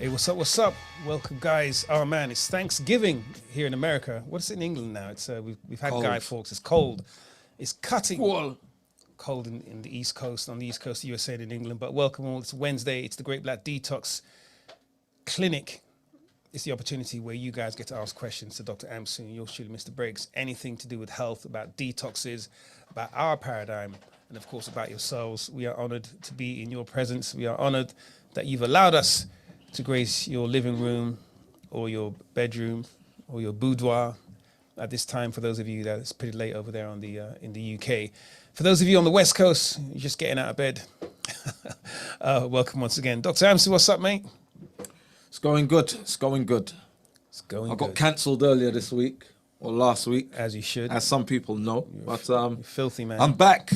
Hey, what's up? What's up? Welcome, guys. Oh man, it's Thanksgiving here in America. What's it in England now? It's we've had Guy Cold. Fawkes. It's cold. It's cutting Well, cold in the East Coast, on the East Coast of USA and in England. But welcome all. It's Wednesday. It's the Great Black Detox Clinic. It's the opportunity where you guys get to ask questions to Dr. Amsu and yours truly, Mr. Briggs. Anything to do with health, about detoxes, about our paradigm, and of course about yourselves. We are honored to be in your presence. We are honored that you've allowed us to grace your living room or your bedroom or your boudoir at this time. For those of you that it's pretty late over there on the in the UK. For those of you on the West Coast, you're just getting out of bed. Welcome once again. Dr. Amsu, what's up, mate? it's going good. It's going good. It's going I got good, cancelled earlier this week or last week, as you should. as some people know. But You're filthy, man. I'm back.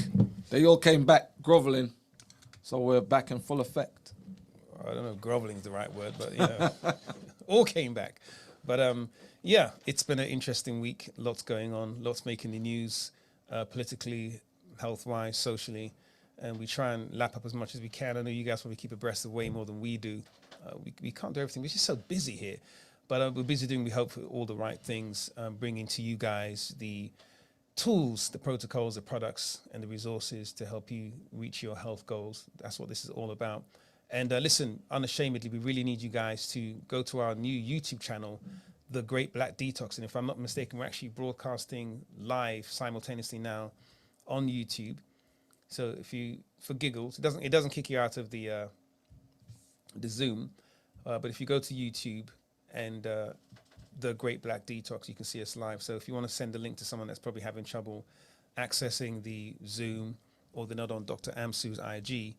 They all came back groveling, so we're back in full effect. I don't know if groveling is the right word, but all came back. But yeah, it's been an interesting week. Lots going on, lots making the news, politically, health-wise, socially, and we try and lap up as much as we can. I know you guys probably keep abreast of way more than we do. We can't do everything. We're just so busy here. But we're busy doing, we hope, all the right things, bringing to you guys the tools, the protocols, the products, and the resources to help you reach your health goals. That's what this is all about. And listen, unashamedly, we really need you guys to go to our new YouTube channel, The Great Black Detox. And if I'm not mistaken, we're actually broadcasting live simultaneously now on YouTube. So if you, for giggles, it doesn't kick you out of the Zoom, but if you go to YouTube and The Great Black Detox, you can see us live. So if you want to send a link to someone that's probably having trouble accessing the Zoom, or they're not on Dr. Amsu's IG,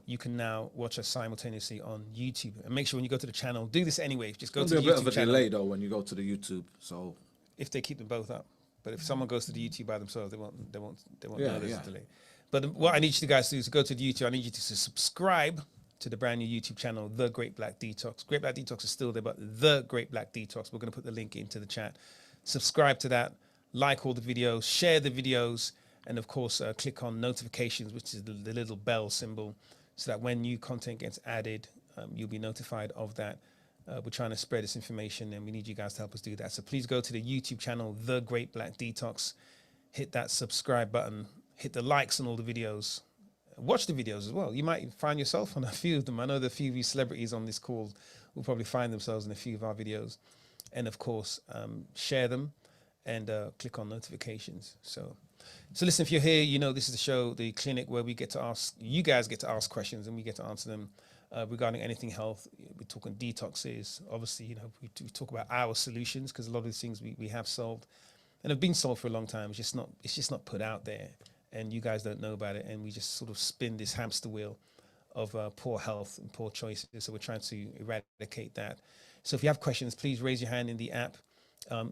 you can now watch us simultaneously on YouTube. And make sure when you go to the channel, do this anyway. Just go to There'll the be a bit YouTube of a channel delay though when you go to the YouTube. So if they keep them both up. But if someone goes to the YouTube by themselves, they won't know there's a delay. But what I need you guys to do is go to the YouTube. I need you to subscribe to the brand new YouTube channel, The Great Black Detox. Great Black Detox is still there, but The Great Black Detox. We're going to put the link into the chat. Subscribe to that, like all the videos, share the videos, and of course, click on notifications, which is the little bell symbol, so that when new content gets added, you'll be notified of that. We're trying to spread this information, and we need you guys to help us do that. So please go to the YouTube channel, The Great Black Detox. Hit that subscribe button. Hit the likes on all the videos. Watch the videos as well. You might find yourself on a few of them. I know the few of you celebrities on this call will probably find themselves in a few of our videos. And of course, share them and click on notifications. So listen, if you're here, you know this is the show, the clinic, where we get to ask, you guys get to ask questions and we get to answer them regarding anything health. We're talking detoxes. Obviously, you know, we talk about our solutions, because a lot of these things we have solved and have been solved for a long time. It's just not put out there, and you guys don't know about it, and we just sort of spin this hamster wheel of poor health and poor choices. So we're trying to eradicate that. So if you have questions, please raise your hand in the app.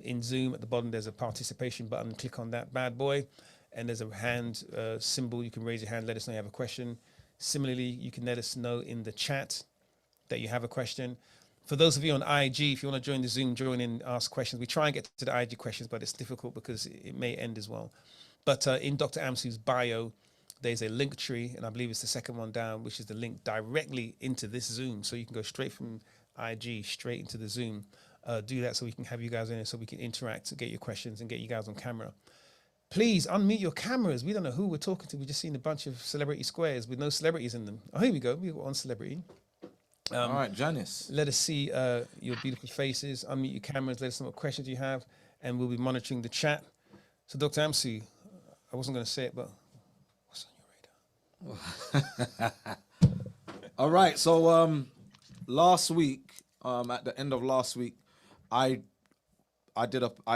In Zoom, at the bottom, there's a participation button. Click on that bad boy, and there's a hand symbol. You can raise your hand, let us know you have a question. Similarly, you can let us know in the chat that you have a question. For those of you on IG, if you want to join the Zoom, join in, ask questions. We try and get to the IG questions, but it's difficult because it may end as well. But in Dr. Amsu's bio, there's a link tree, and I believe it's the second one down, which is the link directly into this Zoom. So you can go straight from IG straight into the Zoom. Do that so we can have you guys in it, so we can interact, get your questions, and get you guys on camera. Please unmute your cameras. We don't know who we're talking to. We've just seen a bunch of celebrity squares with no celebrities in them. Oh, here we go. We've got one celebrity. all right, Janice. Let us see your beautiful faces. Unmute your cameras. Let us know what questions you have, and we'll be monitoring the chat. So, Dr. Amsu, I wasn't going to say it, but what's on your radar? All right. So last week, at the end of last week, I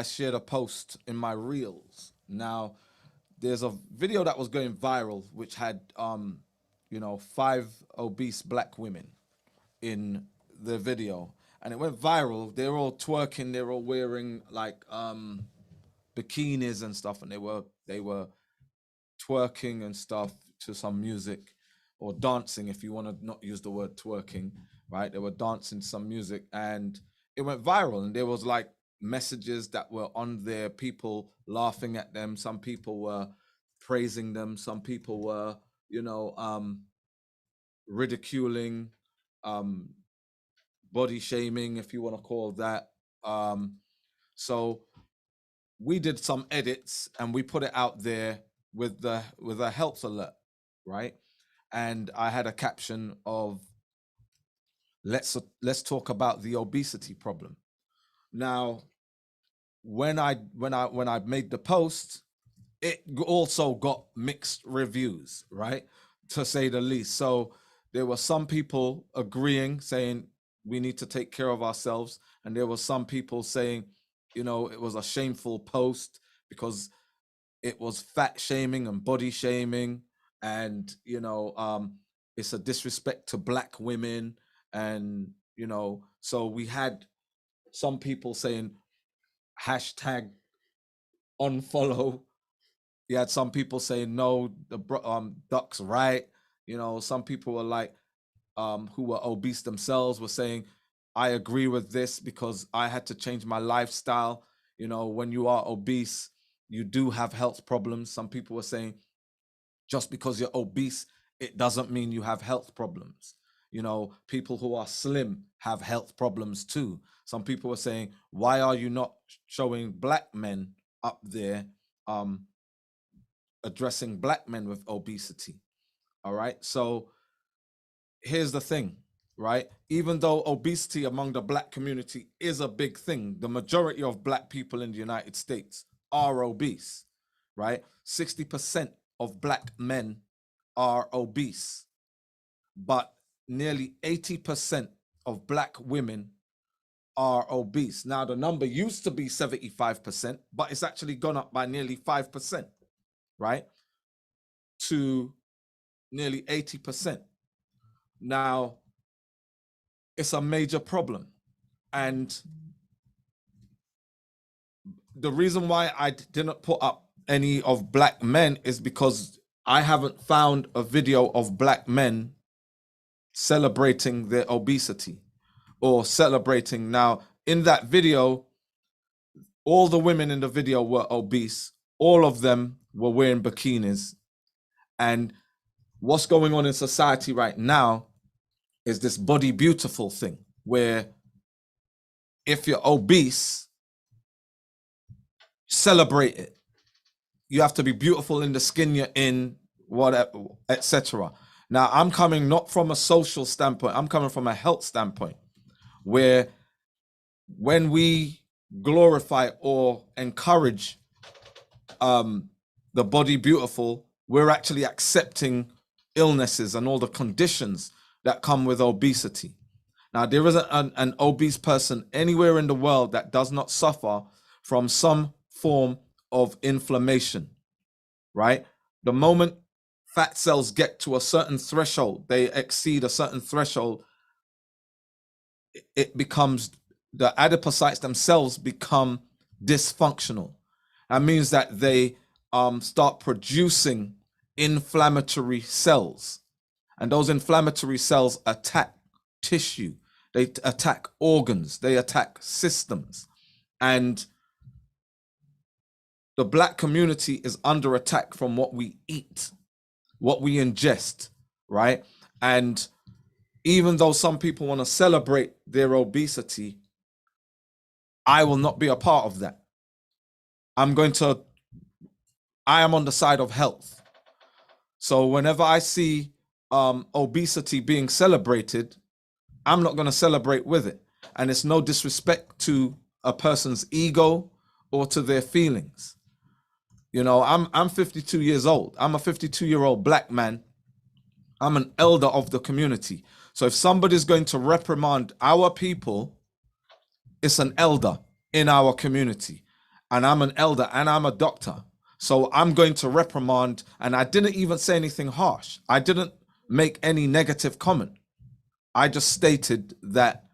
shared a post in my reels. Now, there's a video that was going viral, which had 5 obese black women in the video, and it went viral. They're all twerking. They're all wearing like bikinis and stuff, and they were twerking and stuff to some music, or dancing, if you want to not use the word twerking, right? They were dancing to some music, and it went viral. And there was like messages that were on there, people laughing at them. Some people were praising them. Some people were, ridiculing, body shaming, if you want to call that. So we did some edits and we put it out there with a health alert, right? And I had a caption of let's talk about the obesity problem. Now, when I made the post, it also got mixed reviews, right? To say the least. So there were some people agreeing, saying we need to take care of ourselves. And there were some people saying, you know, it was a shameful post because it was fat shaming and body shaming. And, you know, it's a disrespect to Black women. And, you know, so we had some people saying hashtag unfollow. You had some people saying no, the duck's right. You know, some people were like, who were obese themselves were saying, I agree with this because I had to change my lifestyle. You know, when you are obese, you do have health problems. Some people were saying, just because you're obese, it doesn't mean you have health problems. You know, people who are slim have health problems too. Some people were saying, why are you not showing Black men up there addressing Black men with obesity? All right. So here's the thing, right? Even though obesity among the Black community is a big thing, the majority of Black people in the United States are obese, right? 60% of Black men are obese, but nearly 80% of Black women are obese. Now, the number used to be 75%, but it's actually gone up by nearly 5%, right? To nearly 80%. Now, it's a major problem. And the reason why I didn't put up any of Black men is because I haven't found a video of Black men celebrating their obesity or celebrating. Now, in that video, all the women in the video were obese. All of them were wearing bikinis. And what's going on in society right now is this body beautiful thing where if you're obese, celebrate it. You have to be beautiful in the skin you're in, whatever, etc. Now, I'm coming not from a social standpoint, I'm coming from a health standpoint, where when we glorify or encourage the body beautiful, we're actually accepting illnesses and all the conditions that come with obesity. Now, there isn't an obese person anywhere in the world that does not suffer from some form of inflammation, right? The moment fat cells get to a certain threshold, they exceed a certain threshold, it becomes, the adipocytes themselves become dysfunctional. That means that they start producing inflammatory cells. And those inflammatory cells attack tissue, they attack organs, they attack systems. And the Black community is under attack from what we eat, what we ingest, right? And even though some people want to celebrate their obesity, I will not be a part of that. I am on the side of health. So whenever I see obesity being celebrated, I'm not going to celebrate with it. And it's no disrespect to a person's ego or to their feelings. You know, I'm 52 years old. I'm a 52-year-old Black man. I'm an elder of the community. So if somebody's going to reprimand our people, it's an elder in our community. And I'm an elder and I'm a doctor. So I'm going to reprimand, and I didn't even say anything harsh. I didn't make any negative comment. I just stated that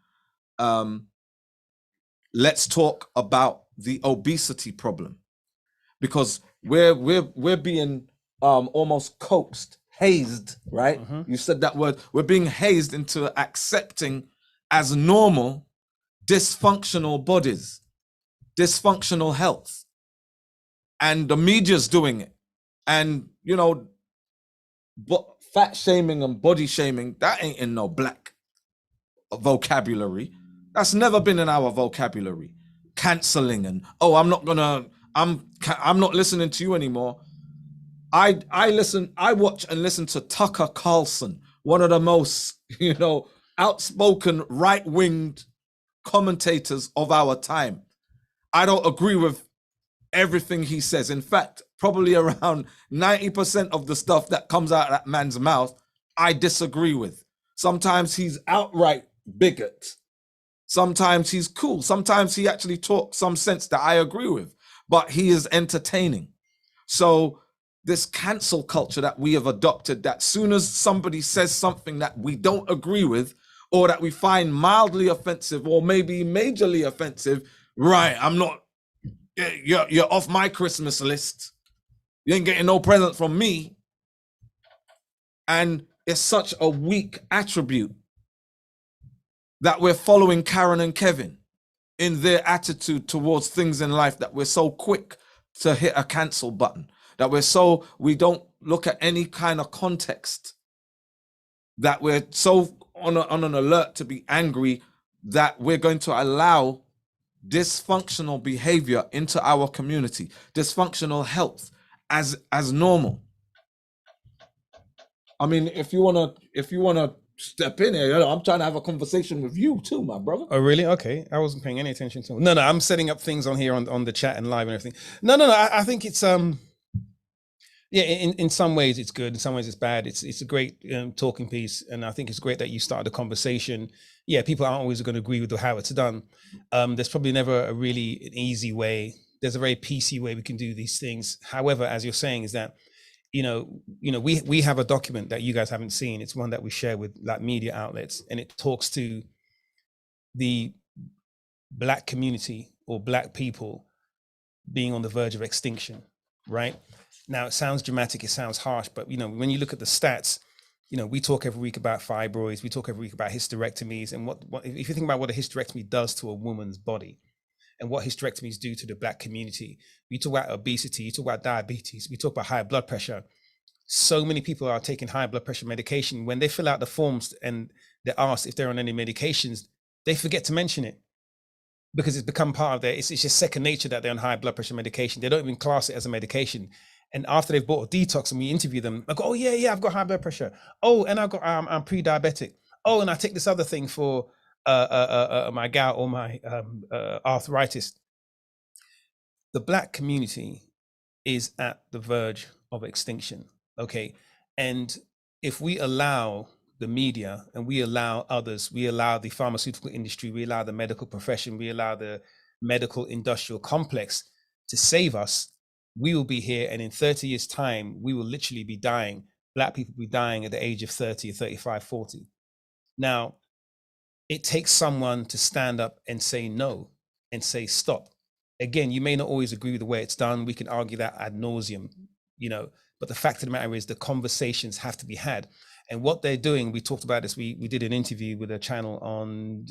let's talk about the obesity problem, because we're being almost coaxed, hazed, right? Mm-hmm. You said that word. We're being hazed into accepting as normal dysfunctional bodies, dysfunctional health. And the media's doing it. And, you know, but fat shaming and body shaming, that ain't in no Black. vocabulary. That's never been in our vocabulary. Canceling and I'm not listening to you anymore. I watch and listen to Tucker Carlson, one of the most, outspoken right-winged commentators of our time. I don't agree with everything he says. In fact, probably around 90% of the stuff that comes out of that man's mouth, I disagree with. Sometimes he's outright bigot. Sometimes he's cool. Sometimes he actually talks some sense that I agree with, but he is entertaining. So this cancel culture that we have adopted, that soon as somebody says something that we don't agree with, or that we find mildly offensive or maybe majorly offensive, right, you're off my Christmas list. You ain't getting no present from me. And it's such a weak attribute that we're following Karen and Kevin in their attitude towards things in life, that we're so quick to hit a cancel button, that we don't look at any kind of context, that we're so on an alert to be angry that we're going to allow dysfunctional behavior into our community, dysfunctional health as normal. I mean, if you wanna step in here, I'm trying to have a conversation with you too, my brother. Oh, really? Okay, I wasn't paying any attention to. No, I'm setting up things on here on the chat and live and everything. No. I think it's yeah. In some ways it's good. In some ways it's bad. It's a great talking piece, and I think it's great that you started a conversation. Yeah, people aren't always going to agree with how it's done. There's probably never an easy way. There's a very PC way we can do these things. However, as you're saying, is that we have a document that you guys haven't seen. It's one that we share with like media outlets, and it talks to the Black community or Black people being on the verge of extinction, right? Now, it sounds dramatic, it sounds harsh, but when you look at the stats, we talk every week about fibroids, we talk every week about hysterectomies, and what if you think about what a hysterectomy does to a woman's body, and what hysterectomies do to the Black community. We talk about obesity, you talk about diabetes, we talk about high blood pressure. So many people are taking high blood pressure medication. When they fill out the forms and they're asked if they're on any medications, they forget to mention it because it's become part of it's just second nature that they're on high blood pressure medication. They don't even class it as a medication. And after they've bought a detox and we interview them, I go, oh yeah, I've got high blood pressure. Oh, and I've got I'm pre-diabetic. Oh, and I take this other thing for my gout or my arthritis. The Black community is at the verge of extinction. Okay. And if we allow the media and we allow others, we allow the pharmaceutical industry, we allow the medical profession, we allow the medical industrial complex to save us, we will be here. And in 30 years time, we will literally be dying. Black people will be dying at the age of 30, 35, 40. Now, it takes someone to stand up and say no and say stop. Again, you may not always agree with the way it's done. We can argue that ad nauseum, but the fact of the matter is the conversations have to be had. And what they're doing, we talked about this, we did an interview with a channel on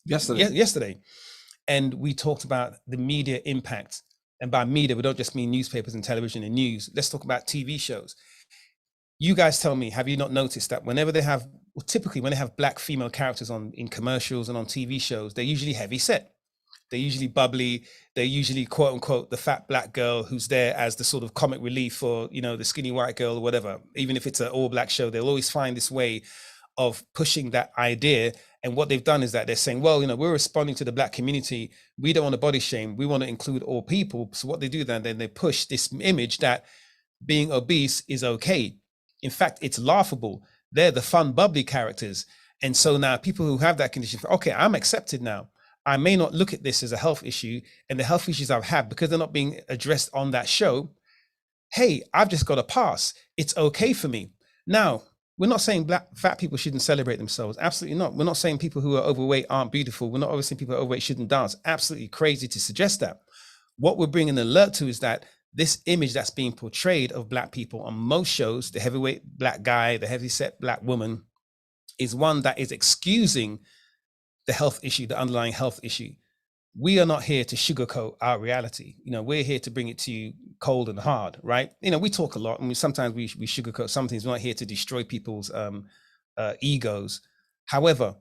yesterday. And we talked about the media impact. And by media, we don't just mean newspapers and television and news. Let's talk about TV shows. You guys tell me, have you not noticed that whenever they have, typically when they have Black female characters in commercials and on TV shows, they're usually heavy set. They're usually bubbly. They're usually quote unquote the fat Black girl who's there as the sort of comic relief for, the skinny white girl or whatever. Even if it's an all Black show, they'll always find this way of pushing that idea. And what they've done is that they're saying, well, we're responding to the Black community. We don't want to body shame. We want to include all people. So what they do then they push this image that being obese is okay. In fact, it's laughable. They're the fun, bubbly characters. And so now people who have that condition, okay, I'm accepted now. I may not look at this as a health issue, and the health issues I've had, because they're not being addressed on that show, hey, I've just got a pass. It's okay for me. Now, we're not saying fat people shouldn't celebrate themselves. Absolutely not. We're not saying people who are overweight aren't beautiful. We're not obviously people who are overweight shouldn't dance. Absolutely crazy to suggest that. What we're bringing an alert to is that this image that's being portrayed of Black people on most shows, the heavyweight Black guy, the heavyset Black woman, is one that is excusing the health issue, the underlying health issue. We are not here to sugarcoat our reality. We're here to bring it to you cold and hard, right? We talk a lot, and sometimes we sugarcoat some things. We're not here to destroy people's egos. However,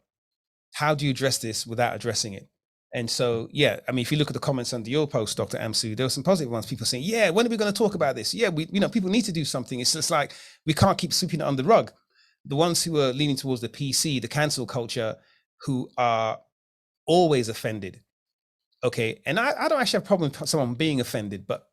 how do you address this without addressing it? And so, yeah, I mean, if you look at the comments under your post, Dr. Amsu, there were some positive ones. People saying, yeah, when are we going to talk about this? Yeah, people need to do something. It's just like, we can't keep sweeping it under the rug. The ones who are leaning towards the PC, the cancel culture, who are always offended. Okay. And I don't actually have a problem with someone being offended, but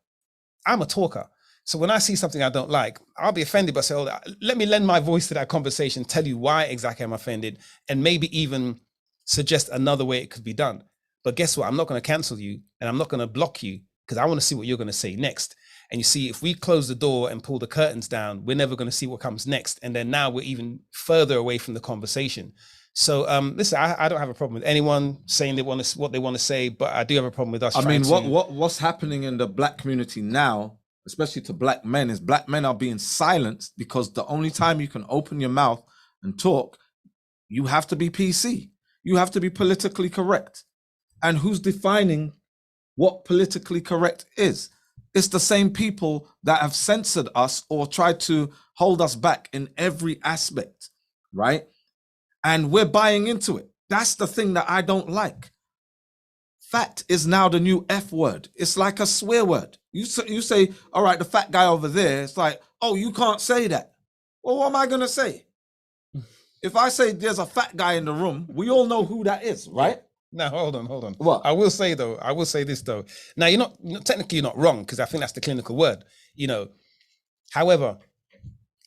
I'm a talker. So when I see something I don't like, I'll be offended, but say, oh, let me lend my voice to that conversation, tell you why exactly I'm offended, and maybe even suggest another way it could be done. But guess what? I'm not going to cancel you, and I'm not going to block you, because I want to see what you're going to say next. And you see, if we close the door and pull the curtains down, we're never going to see what comes next. And then now we're even further away from the conversation. So listen, I don't have a problem with anyone saying what they want to say, but I do have a problem with us. I mean, what's happening in the black community now, especially to black men, is black men are being silenced because the only time you can open your mouth and talk, you have to be PC. You have to be politically correct. And who's defining what politically correct is? It's the same people that have censored us or tried to hold us back in every aspect, right? And we're buying into it. That's the thing that I don't like. Fat is now the new F word. It's like a swear word. You say, all right, the fat guy over there, it's like, oh, you can't say that. Well, what am I going to say? If I say there's a fat guy in the room, we all know who that is, right? Now, hold on. What? I will say this though. Now, technically you're not wrong, because I think that's the clinical word, However,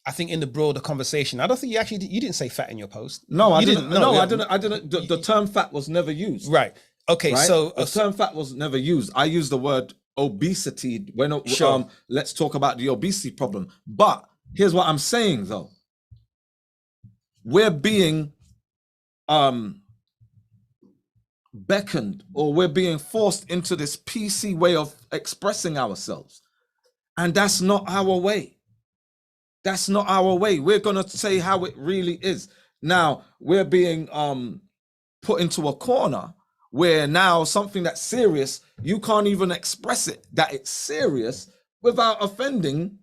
I think in the broader conversation, I don't think you didn't say fat in your post. No, I didn't. I didn't. The term fat was never used. Right. Okay. Right? So the term fat was never used. I used the word obesity when sure. Let's talk about the obesity problem. But here's what I'm saying though. We're being beckoned, or we're being forced into this PC way of expressing ourselves. And that's not our way. That's not our way. We're going to say how it really is. Now, we're being put into a corner where now something that's serious, you can't even express it, that it's serious, without offending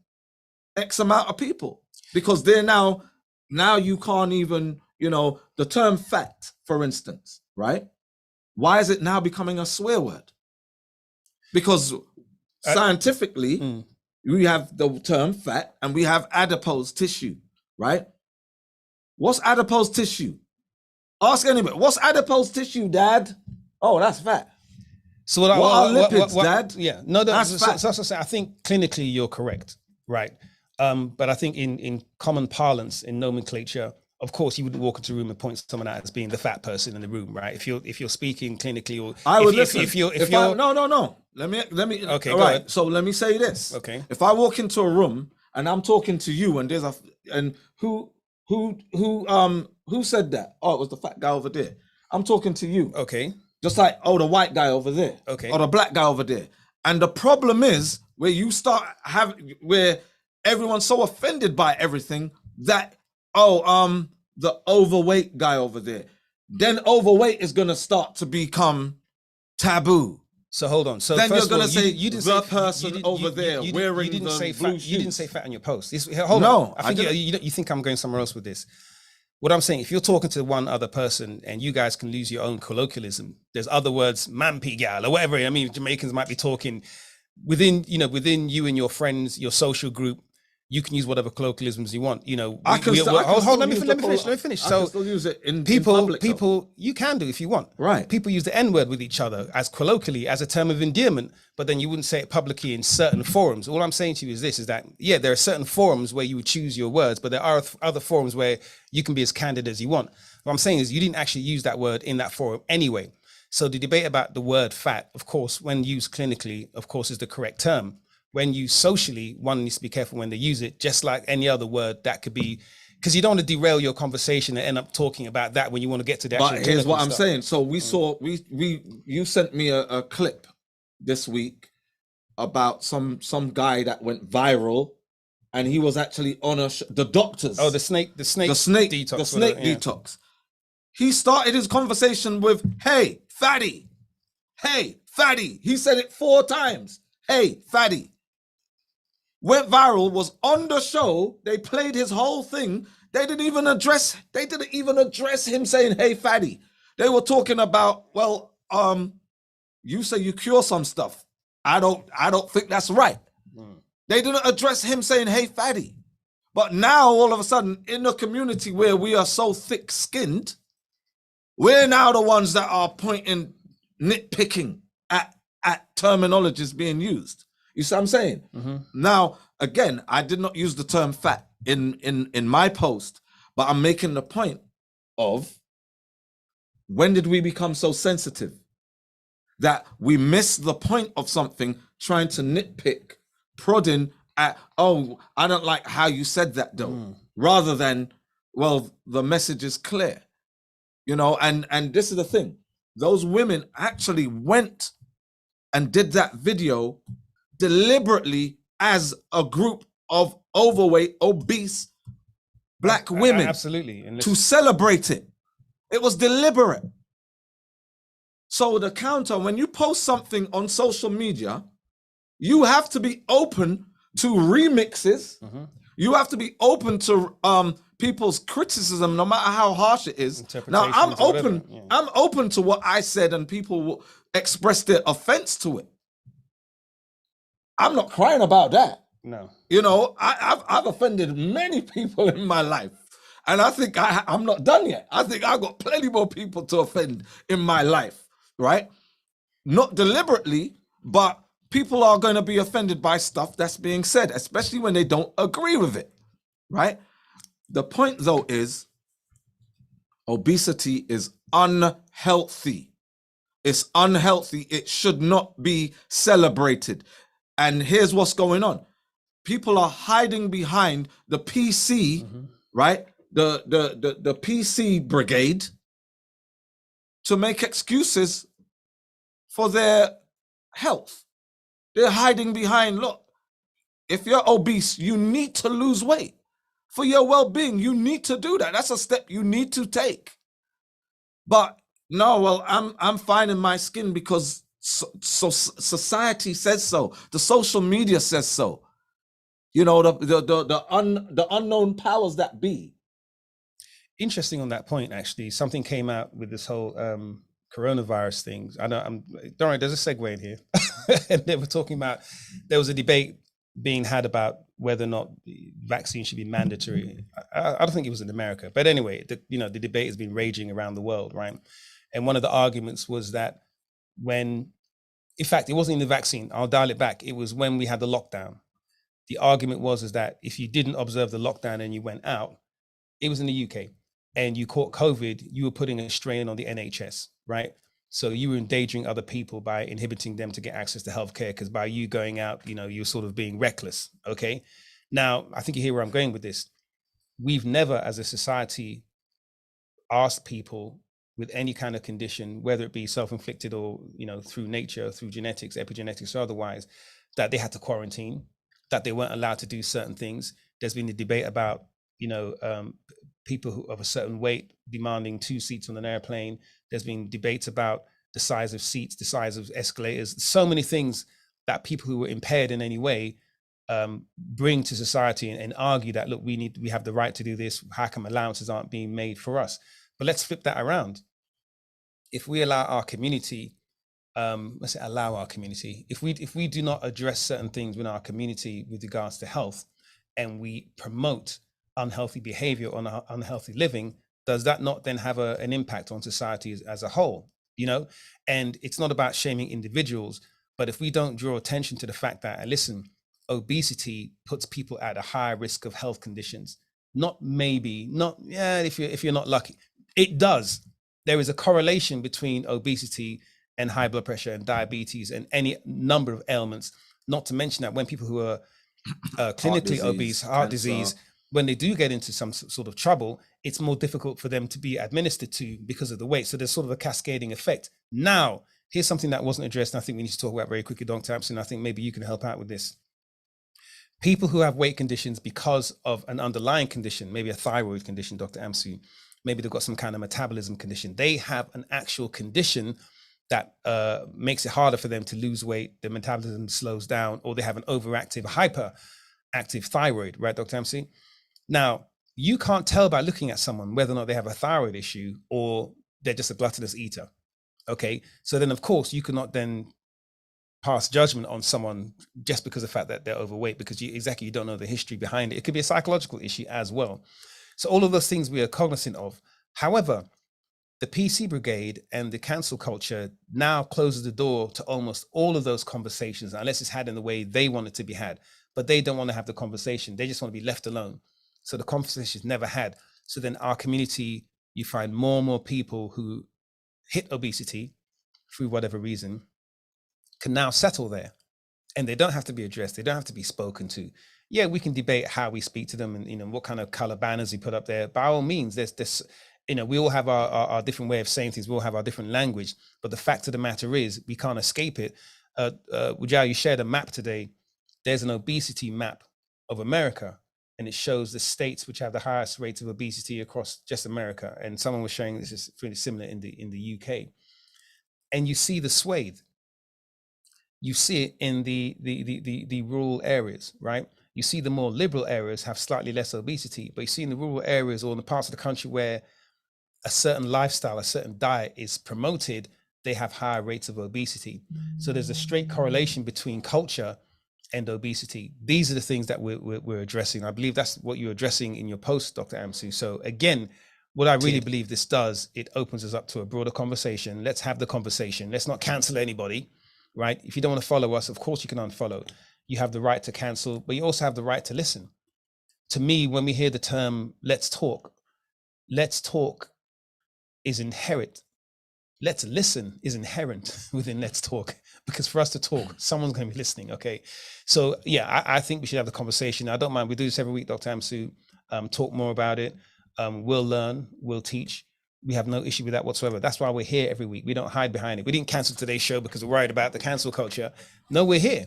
X amount of people. Because they're now you can't even, the term fat, for instance, right? Why is it now becoming a swear word? Because scientifically, we have the term fat and we have adipose tissue, right? What's adipose tissue? Ask anybody. What's adipose tissue, Dad? Oh, that's fat. So what are lipids, Dad? Yeah, no, that's fat. So I think clinically you're correct, right? But I think in common parlance, in nomenclature, of course, you wouldn't walk into a room and point someone out as being the fat person in the room, right? If you're speaking clinically, or I would listen. No. Let me. Okay, all go right. ahead. So let me say this. Okay. If I walk into a room and I'm talking to you, and who said that? Oh, it was the fat guy over there. I'm talking to you. Okay. Just like, oh, the white guy over there. Okay. Or the black guy over there. And the problem is where you start where everyone's so offended by everything that, the overweight guy over there. Then overweight is going to start to become taboo. So hold on. So then first you're going to say you didn't the say, person over there wearing the blue shoes. You didn't say fat in your post. Hold on. I think you think I'm going somewhere else with this. What I'm saying, if you're talking to one other person and you guys can lose your own colloquialism, there's other words, mampi gal or whatever. I mean, Jamaicans might be talking within you and your friends, your social group. You can use whatever colloquialisms you want. Hold. Let me finish. I can still use it in public, people, you can do if you want. Right. People use the N word with each other as colloquially, as a term of endearment, but then you wouldn't say it publicly in certain forums. All I'm saying to you is this: is that there are certain forums where you would choose your words, but there are other forums where you can be as candid as you want. What I'm saying is you didn't actually use that word in that forum anyway. So the debate about the word fat, of course, when used clinically, of course, is the correct term. When used socially, one needs to be careful when they use it, just like any other word that could be, because you don't want to derail your conversation and end up talking about that when you want to get to the actual. But here's what I'm saying. So you sent me a clip this week about some guy that went viral, and he was actually on the doctors. Oh, the snake detox. The snake detox. He started his conversation with, "Hey, fatty. Hey, fatty." He said it 4 times. Hey, fatty. Went viral, was on the show. They played his whole thing. They didn't even address him saying, "Hey, fatty." They were talking about, well, you say you cure some stuff. I don't think that's right. They didn't address him saying, hey, fatty. But now all of a sudden in the community where we are so thick-skinned, we're now the ones that are pointing, nitpicking at terminologies being used. You see what I'm saying? Now, again, I did not use the term fat in my post, but I'm making the point of, when did we become so sensitive that we miss the point of something, trying to nitpick, prodding at, oh, I don't like how you said that though, rather than, well, the message is clear, you know. And this is the thing, those women actually went and did that video deliberately as a group of overweight, obese black women, absolutely, to celebrate it. It was deliberate. So the counter, when you post something on social media, you have to be open to remixes. You have to be open to people's criticism, no matter how harsh it is. Now I'm open. I'm open to what I said, and people will express their offense to it. I'm not crying about that. No. You know, I've offended many people in my life. And I think I'm not done yet. I think I've got plenty more people to offend in my life, right? Not deliberately, but people are going to be offended by stuff that's being said, especially when they don't agree with it, right? The point, though, is obesity is unhealthy. It's unhealthy. It should not be celebrated. And here's what's going on. People are hiding behind the PC, right? The PC brigade, to make excuses for their health. They're hiding behind, look, if you're obese, you need to lose weight. For your well-being, you need to do that. That's a step you need to take. But no, well, I'm fine in my skin because so society says so. The social media says so. You know, the unknown powers that be. Interesting on that point, actually. Something came out with this whole coronavirus thing. I know, don't worry, there's a segue in here. And they were talking about, there was a debate being had about whether or not the vaccine should be mandatory. I don't think it was in America, but anyway, the debate has been raging around the world, right? And one of the arguments was that when, in fact, it wasn't in the vaccine. I'll dial it back. It was when we had the lockdown. The argument was that if you didn't observe the lockdown and you went out, it was in the UK, and you caught COVID, you were putting a strain on the NHS, right? So you were endangering other people by inhibiting them to get access to healthcare, because by you going out, you're sort of being reckless, okay? Now, I think you hear where I'm going with this. We've never, as a society, asked people with any kind of condition, whether it be self-inflicted or, through nature, through genetics, epigenetics, or otherwise, that they had to quarantine, that they weren't allowed to do certain things. There's been a debate about, people who of a certain weight demanding 2 seats on an airplane. There's been debates about the size of seats, the size of escalators, so many things that people who were impaired in any way bring to society and argue that, look, we have the right to do this. How come allowances aren't being made for us? But let's flip that around. If we allow our community, if we do not address certain things within our community with regards to health, and we promote unhealthy behavior or unhealthy living, does that not then have an impact on society as a whole? And it's not about shaming individuals, but if we don't draw attention to the fact that, listen, obesity puts people at a higher risk of health conditions. If you're not lucky, it does. There is a correlation between obesity and high blood pressure and diabetes and any number of ailments, not to mention that when people who are clinically obese, heart disease, when they do get into some sort of trouble, it's more difficult for them to be administered to because of the weight. So there's sort of a cascading effect. Now, here's something that wasn't addressed, and I think we need to talk about very quickly, Dr. Hampson. I think maybe you can help out with this. People who have weight conditions because of an underlying condition, maybe a thyroid condition, Dr. Amsu, maybe they've got some kind of metabolism condition. They have an actual condition that makes it harder for them to lose weight. Their metabolism slows down, or they have an overactive, hyperactive thyroid, right, Dr. Amsu? Now, you can't tell by looking at someone whether or not they have a thyroid issue or they're just a gluttonous eater. Okay, so then of course you cannot then pass judgment on someone just because of the fact that they're overweight, because you don't know the history behind it. It could be a psychological issue as well. So all of those things we are cognizant of. However, the PC brigade and the cancel culture now closes the door to almost all of those conversations, unless it's had in the way they want it to be had. But they don't want to have the conversation. They just want to be left alone. So the conversation is never had. So then our community, you find more and more people who hit obesity through whatever reason can now settle there, and they don't have to be addressed. They don't have to be spoken to. Yeah, we can debate how we speak to them and what kind of color banners we put up there. By all means, there's this, we all have our different way of saying things. We all have our different language, but the fact of the matter is we can't escape it. Wujao, you shared a map today. There's an obesity map of America, and it shows the states which have the highest rates of obesity across just America. And someone was showing this is pretty similar in the UK. And you see the swathe. You see it in the rural areas, right? You see the more liberal areas have slightly less obesity, but you see in the rural areas or in the parts of the country where a certain lifestyle, a certain diet is promoted, they have higher rates of obesity. So there's a straight correlation between culture and obesity. These are the things that we're addressing. I believe that's what you're addressing in your post, Dr. Amsu. So again, what I really believe this does, it opens us up to a broader conversation. Let's have the conversation. Let's not cancel anybody. Right? If you don't want to follow us, of course you can unfollow. You have the right to cancel, but you also have the right to listen. To me, when we hear the term let's talk is inherent. Let's listen is inherent within let's talk, because for us to talk, someone's going to be listening. Okay. So yeah, I think we should have the conversation. I don't mind. We do this every week, Dr. Amsu. Talk more about it. We'll learn, we'll teach. We have no issue with that whatsoever. That's why we're here every week. We don't hide behind it. We didn't cancel today's show because we're worried about the cancel culture. No, we're here.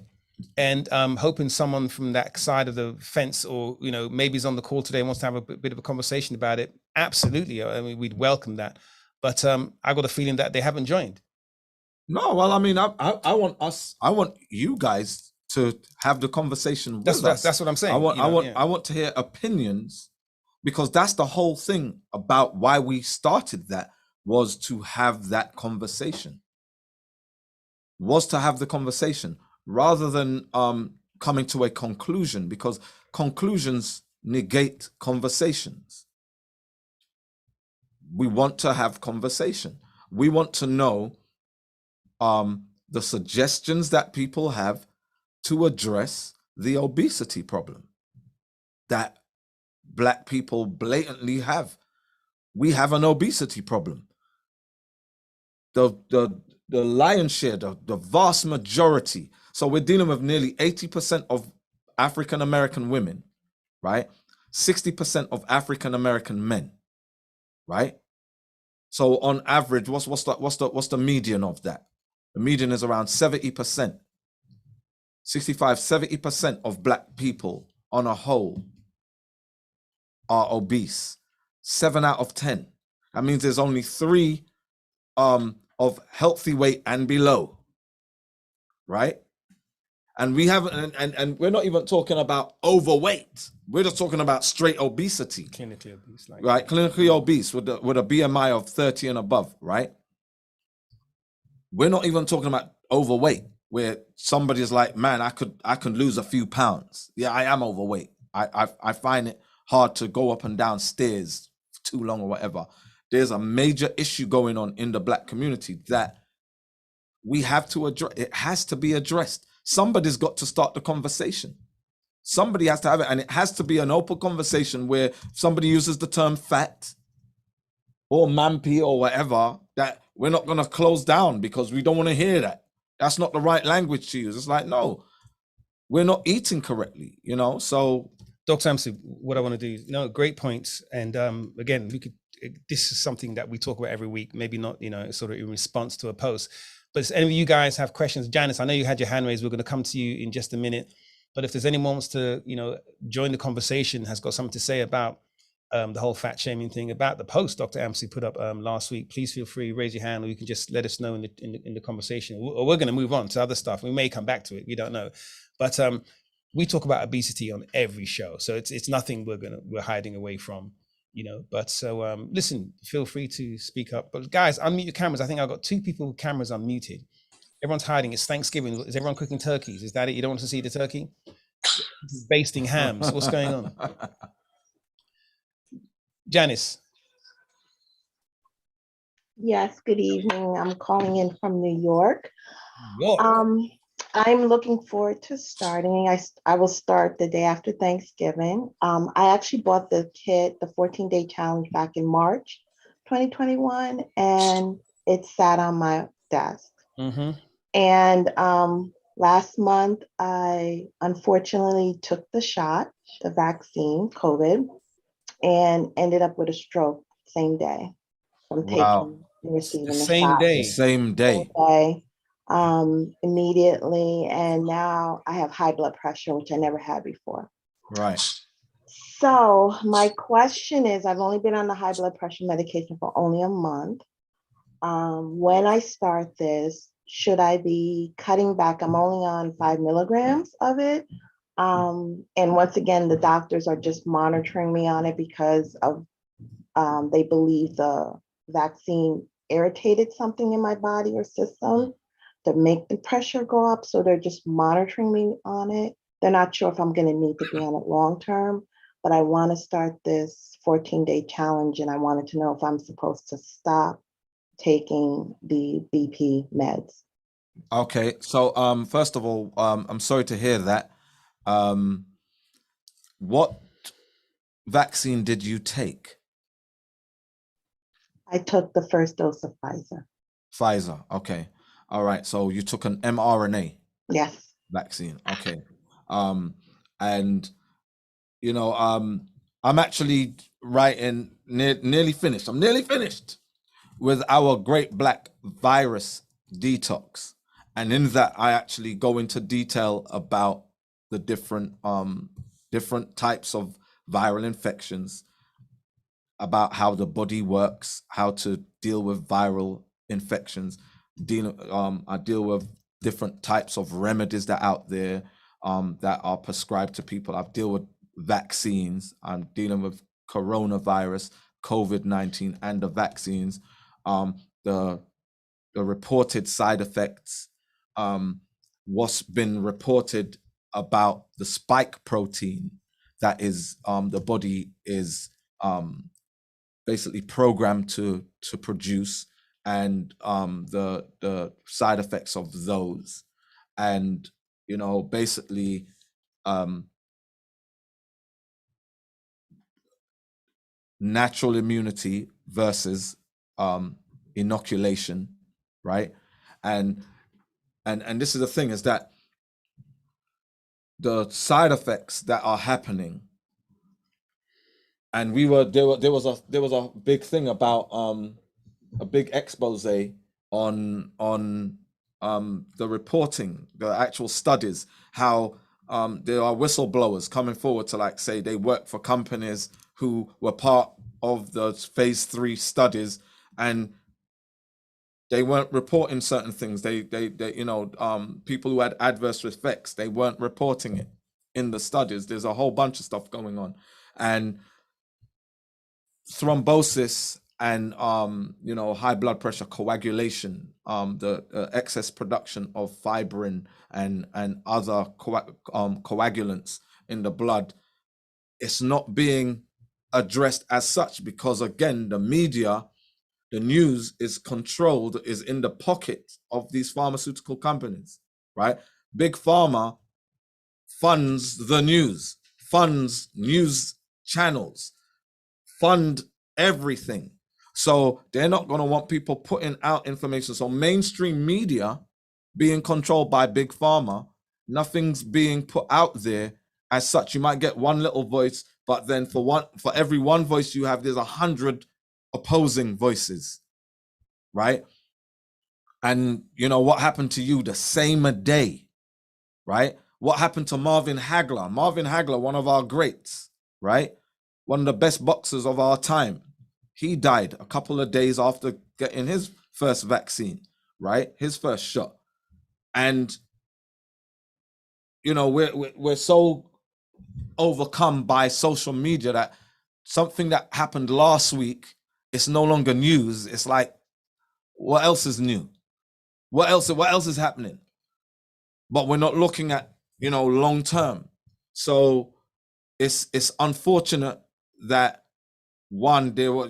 And hoping someone from that side of the fence, or, maybe is on the call today and wants to have a bit of a conversation about it. Absolutely. I mean, we'd welcome that. But I got a feeling that they haven't joined. No, well, I mean, I want you guys to have the conversation with us. That's what I'm saying. I want to hear opinions. Because that's the whole thing about why we started that, was to have that conversation. Rather than coming to a conclusion, because conclusions negate conversations. We want to have conversation. We want to know the suggestions that people have to address the obesity problem that Black people blatantly have. We have an obesity problem. The lion's share, the vast majority. So we're dealing with nearly 80% of African American women, right? 60% of African American men, right? So on average, what's the median of that? The median is around 70%. 65-70% of Black people on a whole are obese. 7 out of 10. That means there's only 3 of healthy weight and below, right? And we haven't, and we're not even talking about overweight. We're just talking about straight obesity. Clinically obese, right? Clinically obese with a BMI of 30 and above, right? We're not even talking about overweight, where somebody's like, man, I could lose a few pounds. Yeah, I am overweight. I find it hard to go up and down stairs for too long or whatever. There's a major issue going on in the Black community that we have to address. It has to be addressed. Somebody's got to start the conversation. Somebody has to have it, and it has to be an open conversation where somebody uses the term fat or mampy or whatever, that we're not going to close down because we don't want to hear that. That's not the right language to use. It's like, no, we're not eating correctly, So, Dr. Amsu, what I want to do, great points. And again, this is something that we talk about every week, maybe not, sort of in response to a post. But if any of you guys have questions, Janice, I know you had your hand raised. We're going to come to you in just a minute. But if there's anyone who wants to, join the conversation, has got something to say about the whole fat shaming thing, about the post Dr. Amsu put up last week, please feel free, raise your hand, or you can just let us know in the conversation. Or we're going to move on to other stuff. We may come back to it. We don't know. But we talk about obesity on every show, so it's nothing we're hiding away from. you know. But so listen, feel free to speak up. But guys, unmute your cameras. I think I've got 2 people with cameras unmuted. Everyone's hiding. It's Thanksgiving. Is everyone cooking turkeys? Is that it? You don't want to see the turkey? Basting hams. What's going on? Janice. Yes, good evening. I'm calling in from New York. York. I'm looking forward to starting. I will start the day after Thanksgiving. I actually bought the kit, the 14-day challenge, back in March 2021, and it sat on my desk. Mm-hmm. And last month, I unfortunately took the shot, the vaccine, COVID, and ended up with a stroke same day from taking and receiving the same shot. day. The same day. Okay. Immediately, and now I have high blood pressure, which I never had before. Right. So my question is, I've only been on the high blood pressure medication for only a month. When I start this, should I be cutting back? I'm only on 5 milligrams of it. And once again, the doctors are just monitoring me on it because of they believe the vaccine irritated something in my body or system to make the pressure go up. So they're just monitoring me on it. They're not sure if I'm going to need to be on it long term, but I want to start this 14-day challenge, and I wanted to know if I'm supposed to stop taking the BP meds. Okay. So first of all, I'm sorry to hear that. What vaccine did you take? I took the first dose of Pfizer. Pfizer. Okay. All right. So you took an mRNA Yes. vaccine. Okay. And you know, I'm actually writing nearly finished. I'm nearly finished with our Great Black Virus Detox. And in that, I actually go into detail about the different types of viral infections, about how the body works, how to deal with viral infections. I deal with different types of remedies that are out there that are prescribed to people. I deal with vaccines. I'm dealing with coronavirus, COVID-19, and the vaccines. The reported side effects, what's been reported about the spike protein that is the body is basically programmed to produce, and the side effects of those, and you know, basically natural immunity versus inoculation, right? And this is the thing, is that the side effects that are happening, and there was a big thing about a big expose on the reporting, the actual studies, how there are whistleblowers coming forward to, like, say they work for companies who were part of the phase 3 studies, and they weren't reporting certain things. They you know, people who had adverse effects, they weren't reporting it in the studies. There's a whole bunch of stuff going on, and thrombosis and you know, high blood pressure, coagulation, the excess production of fibrin and other coagulants in the blood. It's not being addressed as such, because again, the media, the news is controlled, is in the pocket of these pharmaceutical companies, right? Big pharma funds the news, funds news channels, fund everything. So they're not going to want people putting out information. So mainstream media being controlled by big pharma, nothing's being put out there as such. You might get one little voice, but then for every one voice you have, there's 100 opposing voices, right? And you know what happened to you the same day, right? What happened to Marvin Hagler? Marvin Hagler, one of our greats, right? One of the best boxers of our time. He died a couple of days after getting his first vaccine, right? His first shot. And you know, we're so overcome by social media that something that happened last week, it's no longer news. It's like, what else is new? What else is happening? But we're not looking at, long term. So it's unfortunate that one, there were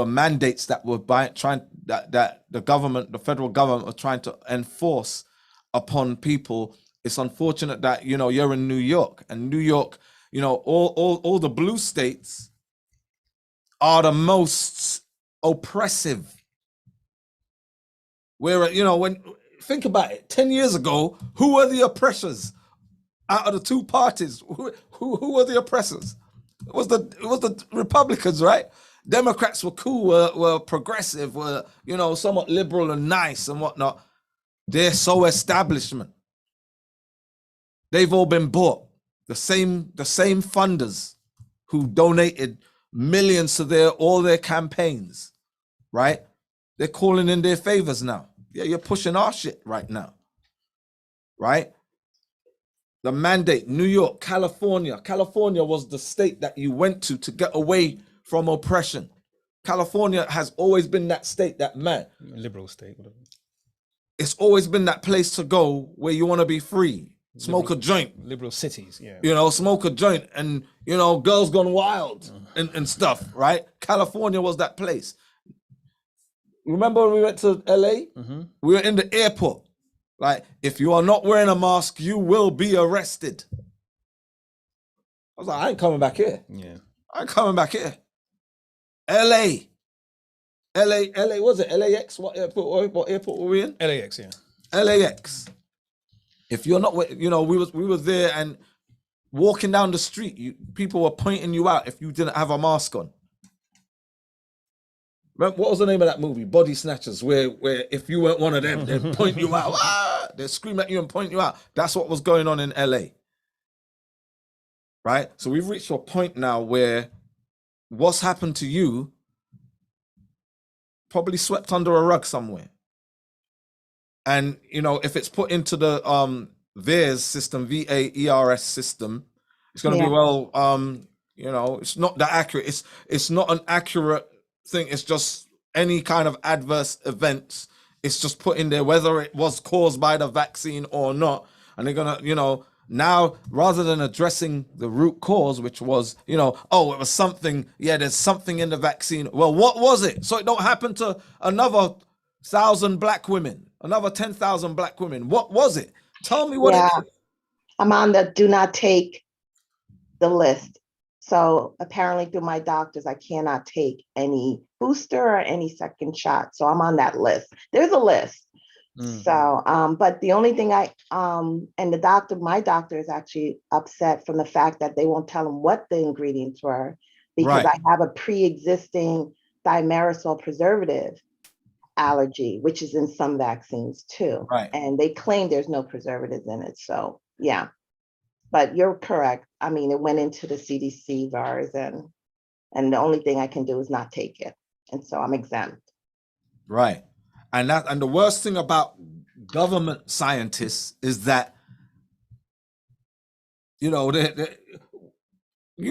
mandates that were that the federal government was trying to enforce upon people. It's unfortunate that you're in New York, and New York, all the blue states are the most oppressive. Where when think about it, 10 years ago, who were the oppressors out of the two parties? Who were the oppressors? It was the Republicans, right? Democrats were cool, were progressive, were somewhat liberal and nice and whatnot. They're so establishment. They've all been bought. The same funders who donated millions to all their campaigns, right? They're calling in their favors now. Yeah, you're pushing our shit right now, right? The mandate, New York, California. California was the state that you went to get away from oppression. California has always been that state, that liberal state, whatever. It's always been that place to go where you want to be free. Smoke a joint. Liberal cities, yeah. Smoke a joint and, girls gone wild and stuff, right? California was that place. Remember when we went to LA? Mm-hmm. We were in the airport. Like, if you are not wearing a mask, you will be arrested. I was like, I ain't coming back here. Yeah. I ain't coming back here. LA, was it LAX? What airport were we in? LAX, yeah. LAX. If you're not, we were there and walking down the street, people were pointing you out if you didn't have a mask on. Remember, what was the name of that movie? Body Snatchers, where if you weren't one of them, they'd point you out. They'd scream at you and point you out. That's what was going on in LA. Right? So we've reached a point now where what's happened to you probably swept under a rug somewhere. And, if it's put into the VAERS system, VAERS system, it's going to be, it's not that accurate. It's not an accurate thing. It's just any kind of adverse events. It's just put in there whether it was caused by the vaccine or not. And they're going to, now rather than addressing the root cause, which was, it was something, there's something in the vaccine. Well, what was it? So it don't happen to another 1,000 black women, another 10,000 black women. What was it? Tell me what it is. I'm on the do not take the list. So apparently through my doctors, I cannot take any booster or any second shot. So I'm on that list. There's a list. Mm-hmm. So, but the only thing and my doctor is actually upset from the fact that they won't tell him what the ingredients were because I have a pre-existing thimerosal preservative allergy, which is in some vaccines too. Right. And they claim there's no preservatives in it. So yeah. But you're correct. I mean, it went into the CDC VAERS and the only thing I can do is not take it. And so I'm exempt. Right. And the worst thing about government scientists is that, you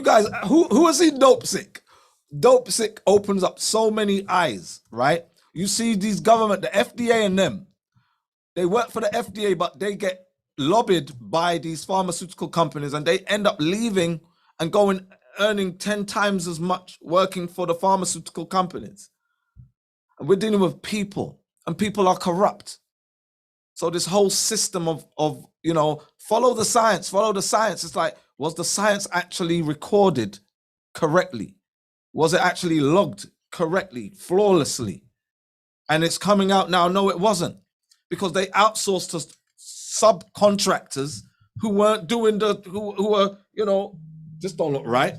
guys, who has seen Dope Sick? Dope Sick opens up so many eyes, right? You see these government, the FDA and them, they work for the FDA, but they get lobbied by these pharmaceutical companies and they end up leaving and earning 10 times as much working for the pharmaceutical companies. And we're dealing with people, and people are corrupt. So this whole system of follow the science. It's like, was the science actually recorded correctly? Was it actually logged correctly, flawlessly? And it's coming out now, no, it wasn't, because they outsourced to subcontractors who weren't doing who were, just don't look right.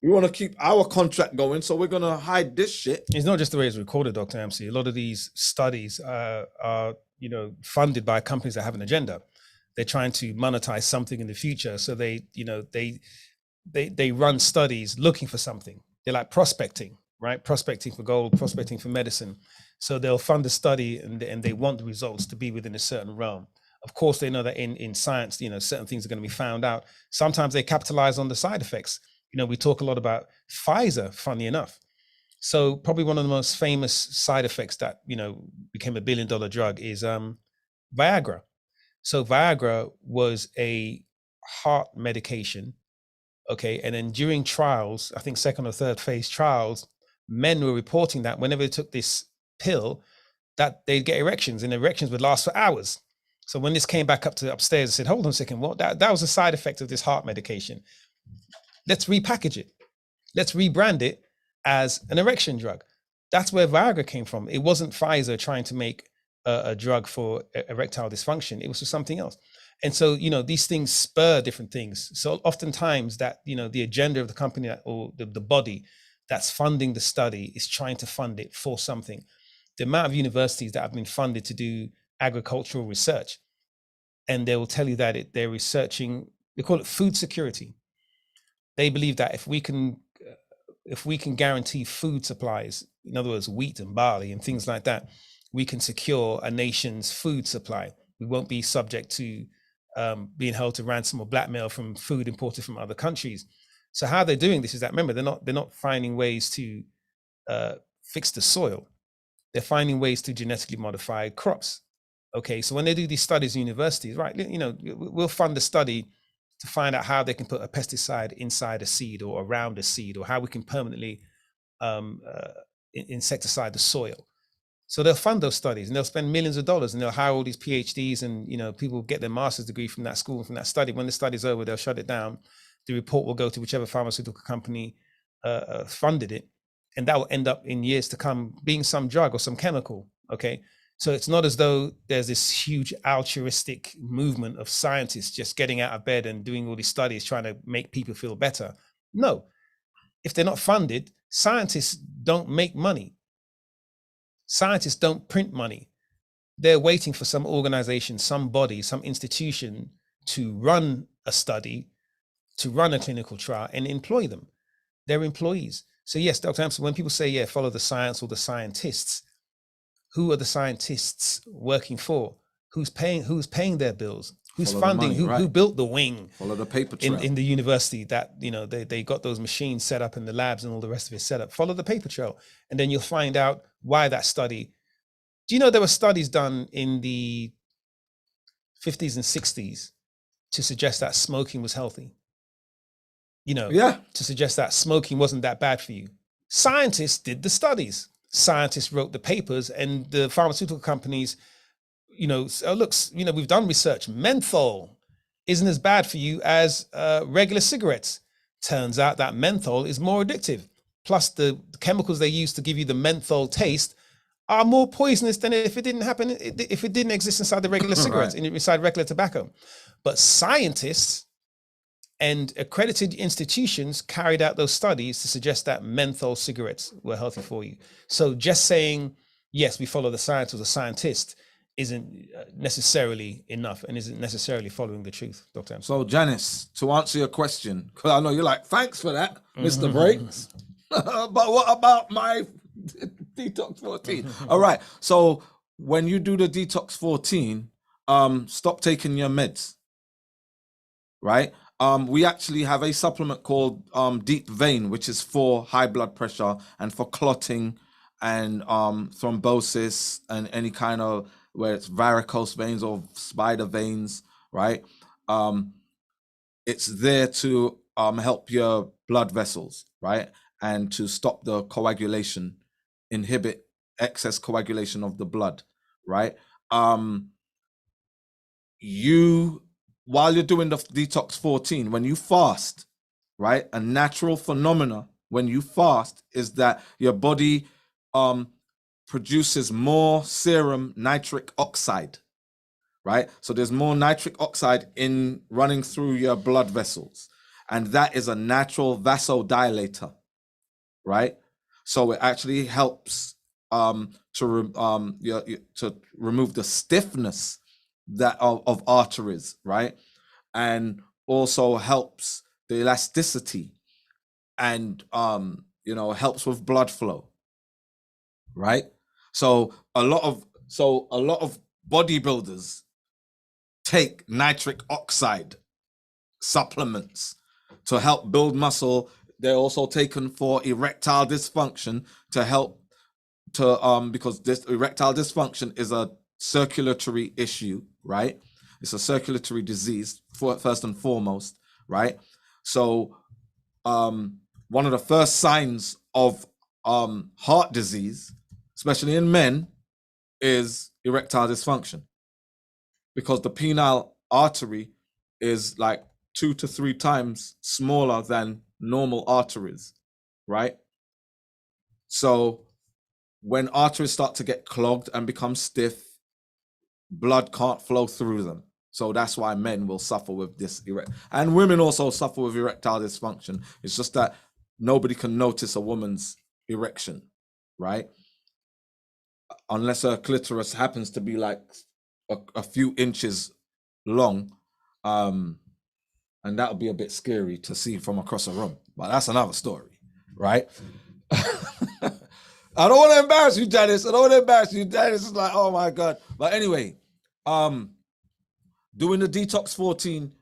We want to keep our contract going, so we're going to hide this shit. It's not just the way it's recorded, Dr. MC. A lot of these studies are funded by companies that have an agenda. They're trying to monetize something in the future. So they run studies looking for something. They're like prospecting, right? Prospecting for gold, prospecting for medicine. So they'll fund a study and they want the results to be within a certain realm. Of course, they know that in science, certain things are going to be found out. Sometimes they capitalize on the side effects. we talk a lot about Pfizer, funny enough. So probably one of the most famous side effects that, became $1 billion drug is Viagra. So Viagra was a heart medication. Okay. And then during trials, I think second or third phase trials, men were reporting that whenever they took this pill, that they'd get erections, and erections would last for hours. So when this came back up to upstairs, I said, hold on a second, what? That was a side effect of this heart medication. Let's repackage it. Let's rebrand it as an erection drug. That's where Viagra came from. It wasn't Pfizer trying to make a drug for erectile dysfunction. It was for something else. And so, these things spur different things. So oftentimes that, the agenda of the company or the body that's funding the study is trying to fund it for something. The amount of universities that have been funded to do agricultural research, and they will tell you that they're researching, they call it food security. They believe that if we can guarantee food supplies, in other words, wheat and barley and things like that, we can secure a nation's food supply. We won't be subject to being held to ransom or blackmail from food imported from other countries. So how they're doing this is that, remember, they're not finding ways to fix the soil. They're finding ways to genetically modify crops. Okay, so when they do these studies in universities, right, we'll fund a study to find out how they can put a pesticide inside a seed or around a seed, or how we can permanently insecticide the soil. So they'll fund those studies, and they'll spend millions of dollars, and they'll hire all these PhDs, and people get their master's degree from that school, from that study. When the study's over, they'll shut it down. The report will go to whichever pharmaceutical company funded it, and that will end up in years to come being some drug or some chemical. Okay, so it's not as though there's this huge altruistic movement of scientists just getting out of bed and doing all these studies trying to make people feel better. No, if they're not funded, scientists don't make money. Scientists don't print money. They're waiting for some organization, some body, some institution to run a study, to run a clinical trial and employ them. They're employees. So yes, Dr. Hampson, when people say, follow the science or the scientists, who are the scientists working for? Who's paying their bills? Who's follow funding? Money, right? Who built the wing? Follow the paper trail. In the university that, they got those machines set up in the labs and all the rest of it set up. Follow the paper trail. And then you'll find out why that study. Do you know there were studies done in the 50s and 60s to suggest that smoking was healthy? To suggest that smoking wasn't that bad for you. Scientists did the studies. Scientists wrote the papers, and the pharmaceutical companies, we've done research. Menthol isn't as bad for you as regular cigarettes. Turns out that menthol is more addictive. Plus the chemicals they use to give you the menthol taste are more poisonous than if it didn't exist inside the regular cigarettes, right, inside regular tobacco. But scientists and accredited institutions carried out those studies to suggest that menthol cigarettes were healthy for you. So just saying, yes, we follow the science or the scientist isn't necessarily enough and isn't necessarily following the truth, Dr. Hampson. So Janice, to answer your question, because I know you're like, thanks for that, Mr. Breaks. But what about my Detox 14? All right. So when you do the Detox 14, stop taking your meds, right? We actually have a supplement called Deep Vein, which is for high blood pressure and for clotting and thrombosis and any kind of, where it's varicose veins or spider veins, right? It's there to help your blood vessels, right? And to stop the coagulation, inhibit excess coagulation of the blood, right? While you're doing the Detox 14, when you fast, right, a natural phenomena when you fast is that your body produces more serum nitric oxide, right? So there's more nitric oxide running through your blood vessels, and that is a natural vasodilator, right? So it actually helps to remove the stiffness of arteries, right? And also helps the elasticity and helps with blood flow, right? So a lot of bodybuilders take nitric oxide supplements to help build muscle, They're also taken for erectile dysfunction to help to because this erectile dysfunction is a circulatory issue, right? It's a circulatory disease first and foremost, right? So one of the first signs of heart disease, especially in men, is erectile dysfunction, because the penile artery is like 2 to 3 times smaller than normal arteries, right? So when arteries start to get clogged and become stiff, blood can't flow through them. So that's why men will suffer with this and women also suffer with erectile dysfunction. It's just that nobody can notice a woman's erection, right? Unless her clitoris happens to be like a few inches long, and that would be a bit scary to see from across a room, but that's another story, right? I don't want to embarrass you, Dennis. It's like, oh my God. But anyway, doing the detox 14,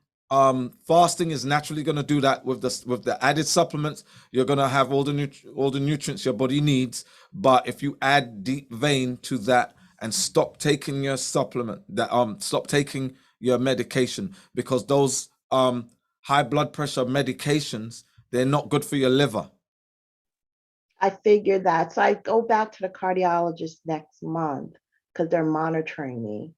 fasting is naturally going to do that with the added supplements. You're going to have all the nutrients your body needs. But if you add deep vein to that and stop taking your supplement, stop taking your medication, because those high blood pressure medications, they're not good for your liver. I figured that. So I go back to the cardiologist next month because they're monitoring me.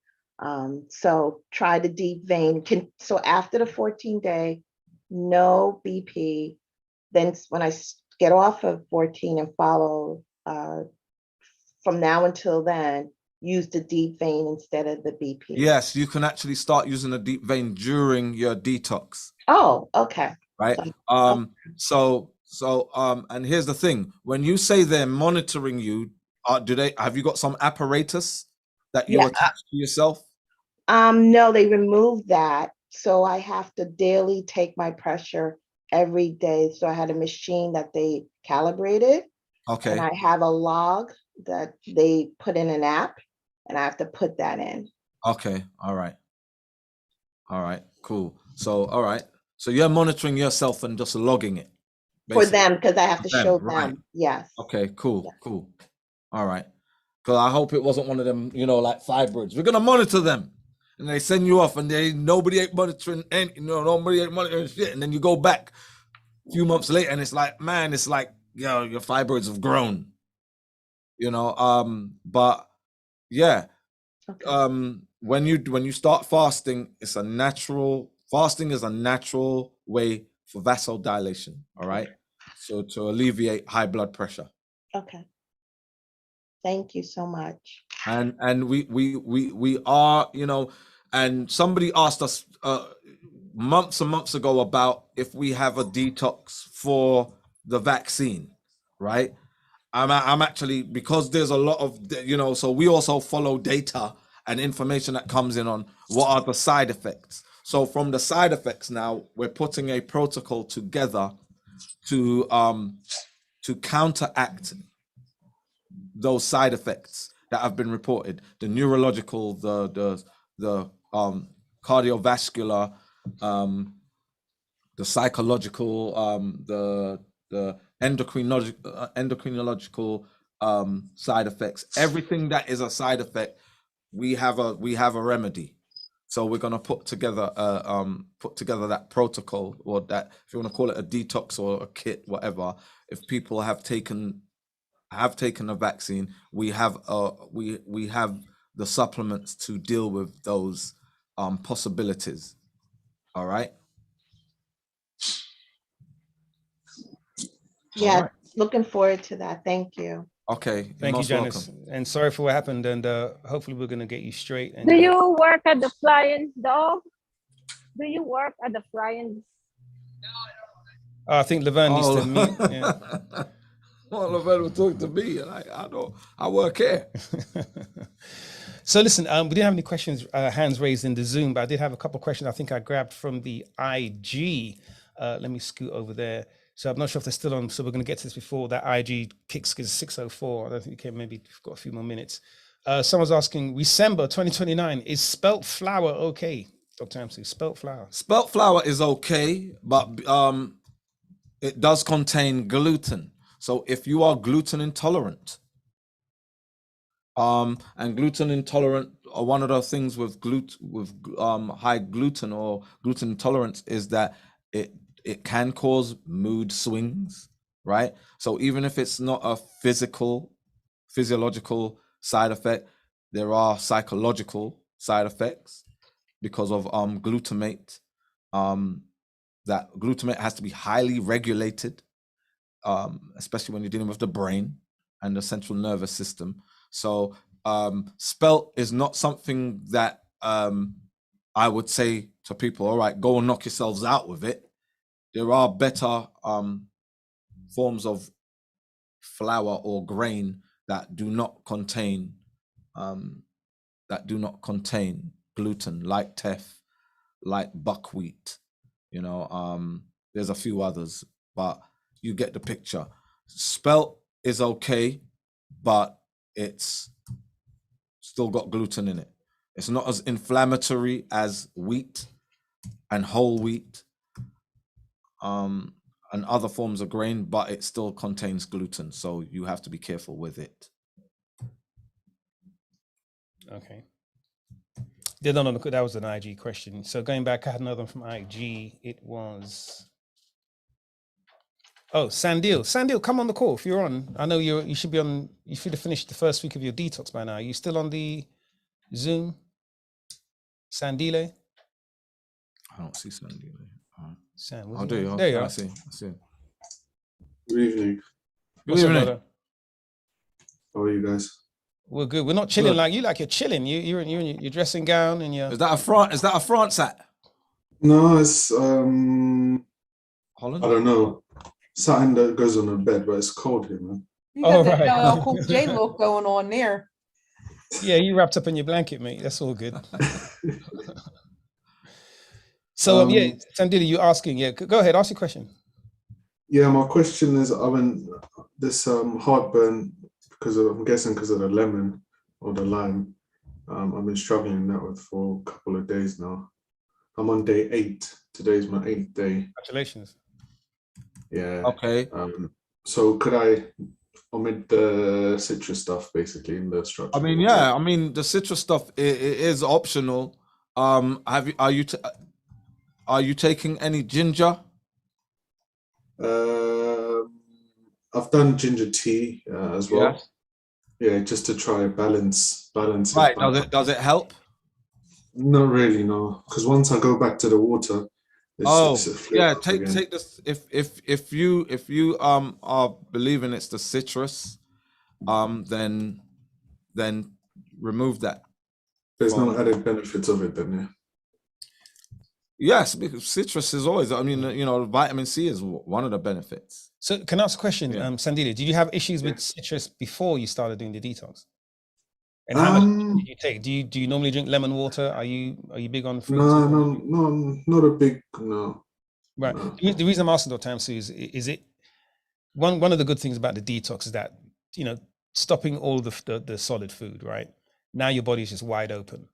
So try the deep vein. So after the 14-day, no BP. Then when I get off of 14 and follow from now until then, use the deep vein instead of the BP. Yes, you can actually start using the deep vein during your detox. Oh, okay. Right. And here's the thing: when you say they're monitoring you, have you got some apparatus that you attach to yourself? No, they removed that. So I have to daily take my pressure every day. So I had a machine that they calibrated. Okay. And I have a log that they put in an app, and I have to put that in. Okay. All right. Cool. So, all right. So you're monitoring yourself and just logging it. Basically. For them, because I have to show them. Right. Yes. Okay, cool, cool. All right. Because I hope it wasn't one of them, like fibroids. We're going to monitor them. And they send you off and nobody ain't monitoring shit. And then you go back a few months later and it's like, man, your fibroids have grown. But yeah. Okay. When you start fasting, fasting is a natural way for vasodilation, all right? So to alleviate high blood pressure. Okay. Thank you so much. And we are, and somebody asked us months and months ago about if we have a detox for the vaccine, right? I'm actually, because there's a lot of, so we also follow data and information that comes in on what are the side effects. So from the side effects now, we're putting a protocol together to counteract those side effects that have been reported: the neurological, the cardiovascular, the psychological, the endocrinological side effects. Everything that is a side effect, we have a remedy. So we're going to put together that protocol, or that, if you want to call it a detox or a kit, whatever. If people have taken a vaccine, we have the supplements to deal with those possibilities. All right. Yeah, right. Looking forward to that. Thank you. Okay. Thank you, Janice. Welcome. And sorry for what happened. And hopefully we're going to get you straight. And do you work at the Flying Dog? Do you work at the Flying? I think Laverne needs to meet. Yeah. Well, Laverne will talk to me, and I work here. So listen, we didn't have any questions, hands raised in the Zoom, but I did have a couple of questions I think I grabbed from the IG. Let me scoot over there. So I'm not sure if they're still on. So we're going to get to this before that IG kicks is 6:04. I don't think we can. Maybe we've got a few more minutes. Someone's asking, December 2029, is spelt flour okay? Dr. Amsey, spelt flour. Spelt flour is okay, but it does contain gluten. So if you are gluten intolerant, and gluten intolerant, one of the things with high gluten or gluten intolerance is that it can cause mood swings, right? So even if it's not a physiological side effect, there are psychological side effects because of glutamate. That glutamate has to be highly regulated, especially when you're dealing with the brain and the central nervous system. So spelt is not something that I would say to people, all right, go and knock yourselves out with it. There are better forms of flour or grain that do not contain gluten, like teff, like buckwheat. There's a few others, but you get the picture. Spelt is okay, but it's still got gluten in it. It's not as inflammatory as wheat and whole wheat and other forms of grain, but it still contains gluten, so you have to be careful with it. Okay. No, that was an IG question. So going back, I had another one from IG. It was Sandil, come on the call if you're on. I know you should be on. You should have finished the first week of your detox by now. Are you still on the Zoom? Sandile? I don't see Sandile. I'll do you. There you are. I see. Good evening. What's up, brother? How are you guys? We're good. We're not chilling like you. Like you're chilling. You're in your dressing gown and your. Is that a France hat? No, it's Holland. I don't know. Something that goes on the bed, but it's cold here, man. You got that LL Cool J look going on there. Yeah, you wrapped up in your blanket, mate. That's all good. So Sandili, you asking? Yeah, go ahead. Ask your question. Yeah, my question is, this heartburn I'm guessing because of the lemon or the lime. I've been struggling that with for a couple of days now. I'm on day 8. Today's my 8th day. Congratulations. Yeah. Okay. So could I omit the citrus stuff basically in the structure? The citrus stuff it is optional. Are you taking any ginger? I've done ginger tea as well. Yes. Yeah, just to try balance Right. Does it help? Not really, no. Because once I go back to the water, take this. If you are believing it's the citrus, then remove that. There's no added benefits of it then, yeah. Yes, because citrus is always. Vitamin C is one of the benefits. So, can I ask a question, Sandila? Did you have issues with citrus before you started doing the detox? And how much did you take? Do you normally drink lemon water? Are you big on fruits? No, not a big no. Right. No. The reason I'm asking, Dr. Tamsu, is it one of the good things about the detox is that stopping all the solid food, right? Now your body is just wide open.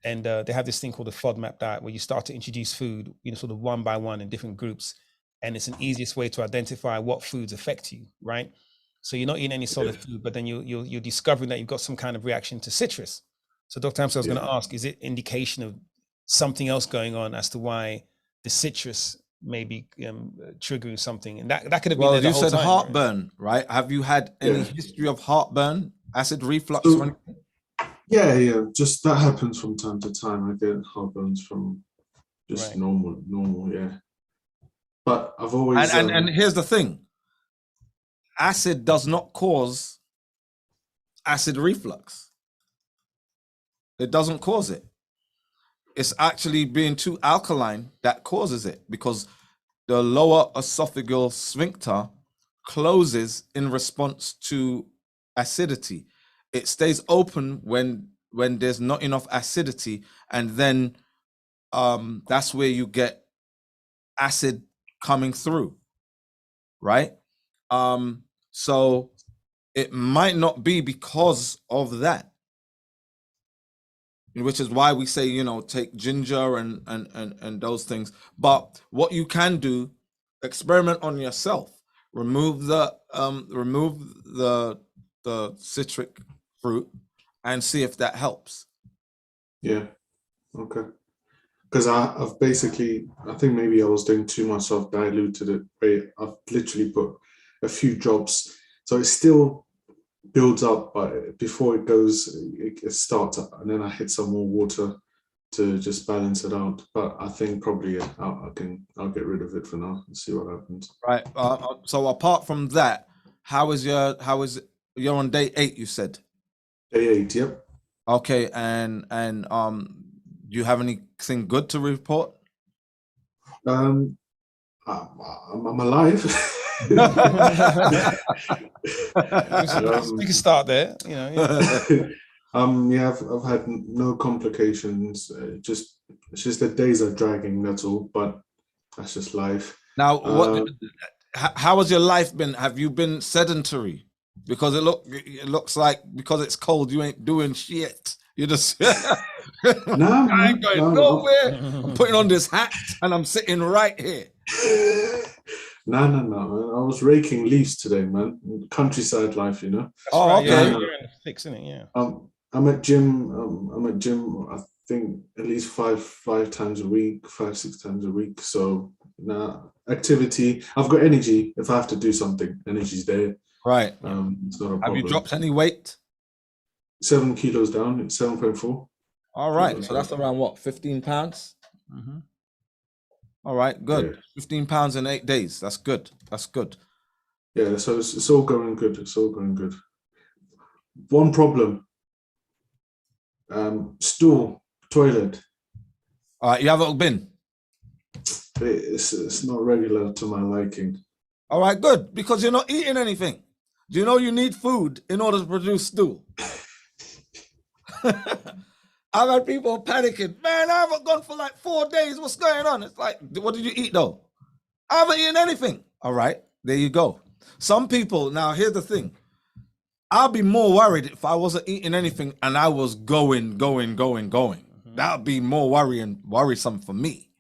And they have this thing called the FODMAP map diet where you start to introduce food, sort of one by one in different groups. And it's an easiest way to identify what foods affect you, right? So you're not eating any solid food, but then you're discovering that you've got some kind of reaction to citrus. So Dr. Tamsu, I was going to ask, is it indication of something else going on as to why the citrus may be triggering something? And that could have been there the whole time. Well, you said heartburn, right? Have you had any history of heartburn, acid reflux? Yeah, just that happens from time to time. I get heartburns from just normal, yeah. But I've always and here's the thing: acid does not cause acid reflux. It doesn't cause it. It's actually being too alkaline that causes it, because the lower esophageal sphincter closes in response to acidity. It stays open when there's not enough acidity, and then that's where you get acid coming through, right? So it might not be because of that, which is why we say take ginger and those things. But what you can do experiment on yourself. Remove the citric fruit and see if that helps. Yeah. Okay. Because I've basically, I think maybe I was doing too much. I've diluted it. I've literally put a few drops, so it still builds up, but before it goes, it starts up, and then I hit some more water to just balance it out. But I think probably I'll get rid of it for now and see what happens. Right. So apart from that, you're on day 8? You said Day 8. Yep. okay, and do you have anything good to report? I'm alive. We can start there. You know. Yeah. Yeah, I've had no complications. It's just the days are dragging. That's all. But that's just life. Now, how has your life been? Have you been sedentary? Because it looks like because it's cold, you ain't doing shit. You just I ain't going nowhere. I'm putting on this hat and I'm sitting right here. No. I was raking leaves today, man. Countryside life, you know. That's right. Okay. Yeah, you're in the fix, isn't it? Yeah. I'm at gym. I think at least five times a week, 5-6 times a week. So activity. I've got energy. If I have to do something, energy's there. Right. It's not a problem. Have you dropped any weight? 7 kilos down. It's 7.4. All right. So that's around what, 15 pounds? Mm-hmm. All right, good. Yeah. 15 pounds in 8 days. That's good. That's good. Yeah, so it's all going good. It's all going good. One problem. Stool, toilet. All right, you haven't been? It's not regular to my liking. All right, good. Because you're not eating anything. Do you know you need food in order to produce stool? I've had people panicking. Man, I haven't gone for like 4 days. What's going on? It's like, what did you eat though? I haven't eaten anything. All right, there you go. Some people, now here's the thing. I'd be more worried if I wasn't eating anything and I was going. Mm-hmm. That would be more worrisome for me,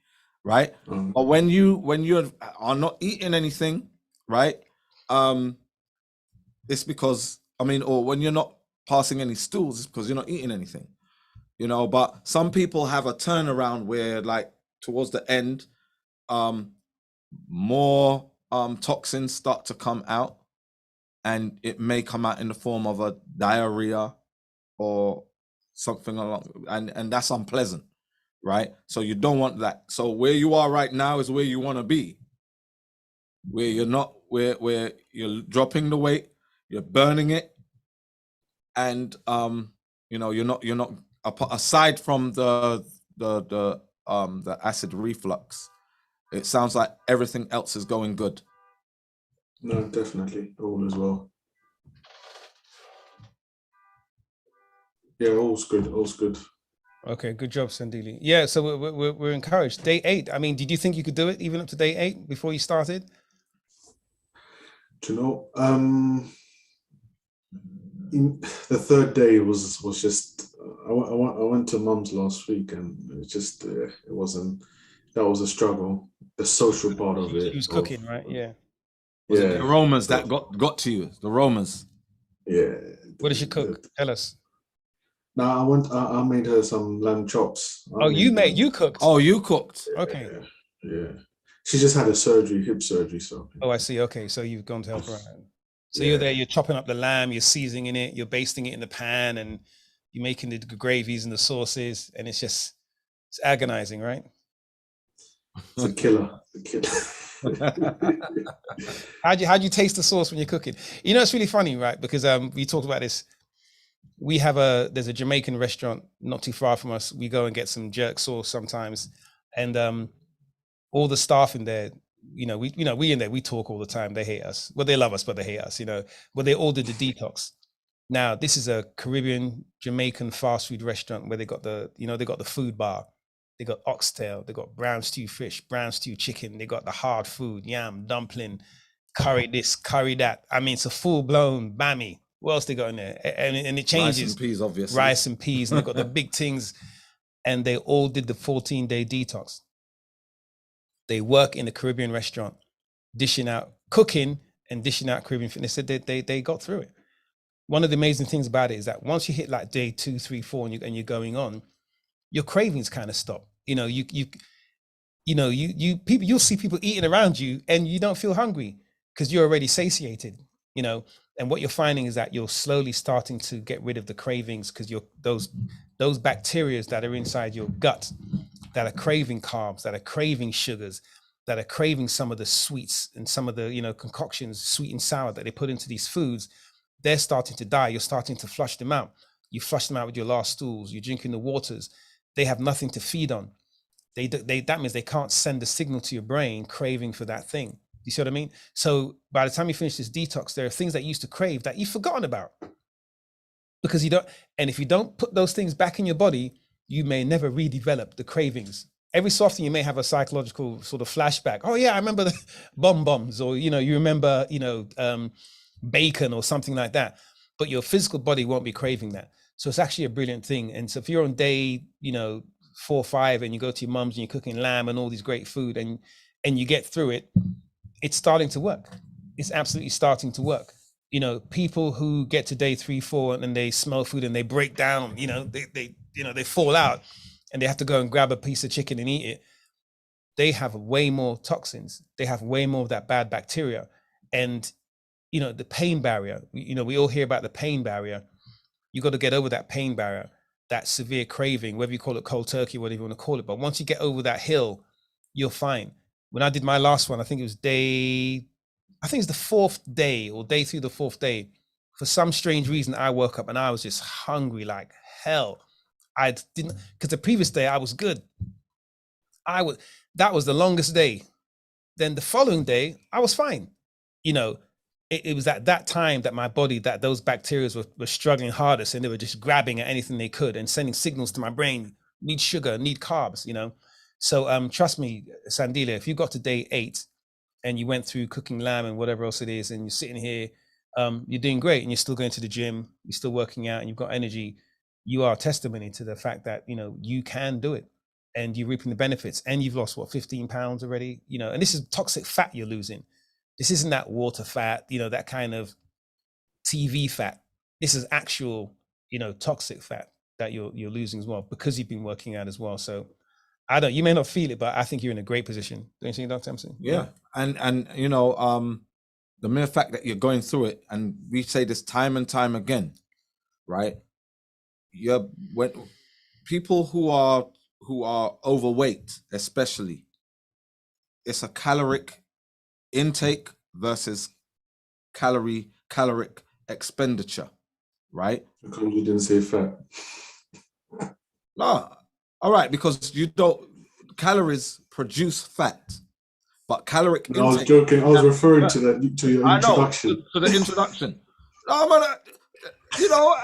right? Mm-hmm. But when you are not eating anything, right? It's because, or when you're not passing any stools, it's because you're not eating anything. You know, but some people have a turnaround where like towards the end, more toxins start to come out, and it may come out in the form of a diarrhea or something along, and that's unpleasant, right? So you don't want that. So where you are right now is where you want to be, where you're not, where you're dropping the weight, you're burning it, and you're not. Aside from the acid reflux, it sounds like everything else is going good. No, definitely, all as well. Yeah, all's good. Okay, good job, Sandili. Yeah, so we're encouraged. Day 8. I mean, did you think you could do it even up to day 8 before you started? Do you know? The third day was just. I went to Mum's last week, and it wasn't. That was a struggle. The social part of it. She was cooking, right? Yeah. Was it the aromas that got to you? The aromas. Yeah. What did she cook? Tell us. No, I made her some lamb chops. You cooked? Oh, you cooked. Okay. Yeah. She just had hip surgery. So. Oh, I see. Okay, so you've gone to help her out. So you're there, you're chopping up the lamb, you're seasoning it, you're basting it in the pan, and you're making the gravies and the sauces, and it's agonizing, right? It's a killer. How'd you taste the sauce when you're cooking? You know, it's really funny, right? Because we talked about this. There's a Jamaican restaurant not too far from us. We go and get some jerk sauce sometimes, and all the staff in there, we in there, we talk all the time. They hate us. Well, they love us, but they hate us, But they all did the detox. Now, this is a Caribbean Jamaican fast food restaurant where they got the food bar. They got oxtail, they got brown stew fish, brown stew chicken, they got the hard food, yam, dumpling, curry this, curry that. I mean, it's a full-blown bammy. What else they got in there? And it changes. Rice and peas, obviously. Rice and peas, and they got the big things. And they all did the 14-day detox. They work in the Caribbean restaurant. dishing out cooking and dishing out Caribbean food. They said they got through it. One of the amazing things about it is that once you hit like day 2, 3, 4, and you're going on, your cravings kind of stop. You know, you people, you'll see people eating around you and you don't feel hungry because you're already satiated, you know. And what you're finding is that you're slowly starting to get rid of the cravings because you're those bacteria that are inside your gut that are craving carbs, that are craving sugars, that are craving some of the sweets and some of the, you know, concoctions, sweet and sour, that they put into these foods. They're starting to die. You're starting to flush them out. You flush them out with your last stools. You're drinking the waters. They have nothing to feed on. That means they can't send a signal to your brain craving for that thing. You see what I mean? So by the time you finish this detox, there are things that you used to crave that you've forgotten about because you don't. And if you don't put those things back in your body, you may never redevelop the cravings. Every so often you may have a psychological sort of flashback. Oh yeah, I remember the bombs, or, you know, you remember, you know, bacon or something like that, but your physical body won't be craving that. So it's actually a brilliant thing. And so if you're on day, you know, 4 or 5 and you go to your mum's and you're cooking lamb and all these great food and you get through it, it's starting to work. It's absolutely starting to work. You know, people who get to day 3, 4 and they smell food and they break down, you know, they fall out and they have to go and grab a piece of chicken and eat it. They have way more toxins. They have way more of that bad bacteria. And you know, the pain barrier, you know, we all hear about the pain barrier. You got to get over that pain barrier, that severe craving, whether you call it cold turkey, whatever you want to call it. But once you get over that hill, you're fine. When I did my last one, I think it's the 4th day or day 3, the 4th day. For some strange reason, I woke up and I was just hungry like hell. I didn't, because the previous day I was good. That was the longest day. Then the following day, I was fine. You know, it was at that time that my body, that those bacteria were struggling hardest, and they were just grabbing at anything they could and sending signals to my brain, need sugar, need carbs, you know. So trust me, Sandila, if you got to day 8 and you went through cooking lamb and whatever else it is, and you're sitting here, you're doing great and you're still going to the gym, you're still working out and you've got energy, you are testimony to the fact that, you know, you can do it and you're reaping the benefits, and you've lost what, 15 pounds already, you know, and this is toxic fat you're losing. This isn't that water fat, you know, that kind of TV fat. This is actual, you know, toxic fat that you're losing as well, because you've been working out as well. So you may not feel it, but I think you're in a great position. Don't you think, Dr. Thompson? Yeah. And you know, the mere fact that you're going through it, and we say this time and time again, right? When people who are overweight, especially, it's a caloric intake versus caloric expenditure, right? How come you didn't say fat? No, all right, because calories produce fat, but caloric intake. I was joking. I was referring to your introduction. I know, to the introduction. No, man, you know,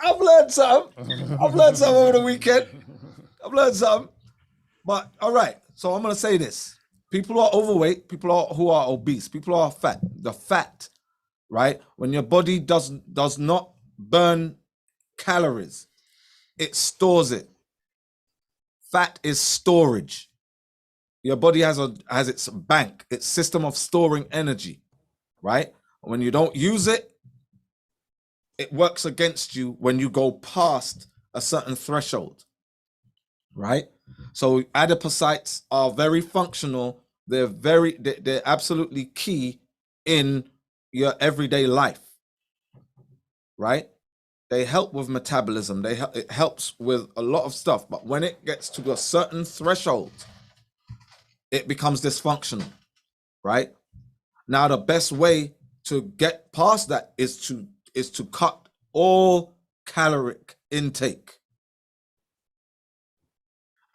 I've learned something. I've learned something over the weekend. I've learned something. But all right, so I'm gonna say this. People who are overweight, who are obese, people who are fat. The fat, right? When your body does not burn calories, it stores it. Fat is storage. Your body has its bank, its system of storing energy, right? When you don't use it, it works against you when you go past a certain threshold, right? So adipocytes are very functional. They're absolutely key in your everyday life, right? They help with metabolism. It helps with a lot of stuff. But when it gets to a certain threshold, it becomes dysfunctional, right? Now, the best way to get past that is to cut all caloric intake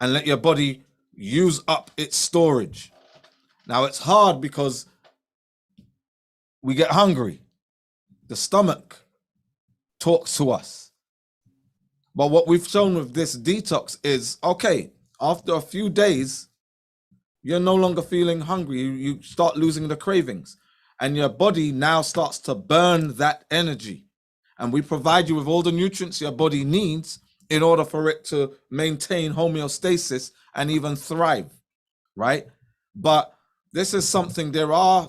and let your body use up its storage. Now, it's hard because we get hungry. The stomach talks to us. But what we've shown with this detox is, okay, after a few days, you're no longer feeling hungry. You start losing the cravings, and your body now starts to burn that energy. And we provide you with all the nutrients your body needs in order for it to maintain homeostasis and even thrive, right? But this is something, there are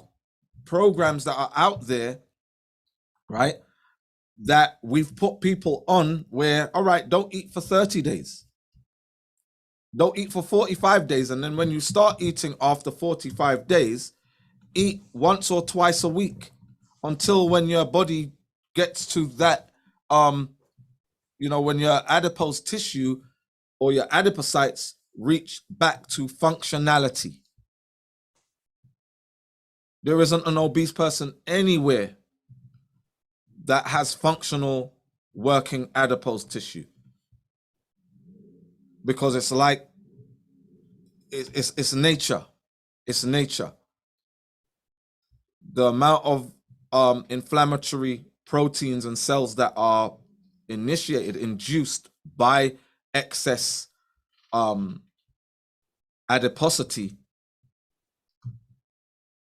programs that are out there, right, that we've put people on where, all right, don't eat for 30 days. Don't eat for 45 days. And then when you start eating after 45 days, eat once or twice a week until when your body gets to that, when your adipose tissue or your adipocytes reach back to functionality. There isn't an obese person anywhere that has functional working adipose tissue, because it's like it's nature. It's nature. The amount of inflammatory proteins and cells that are induced by excess adiposity.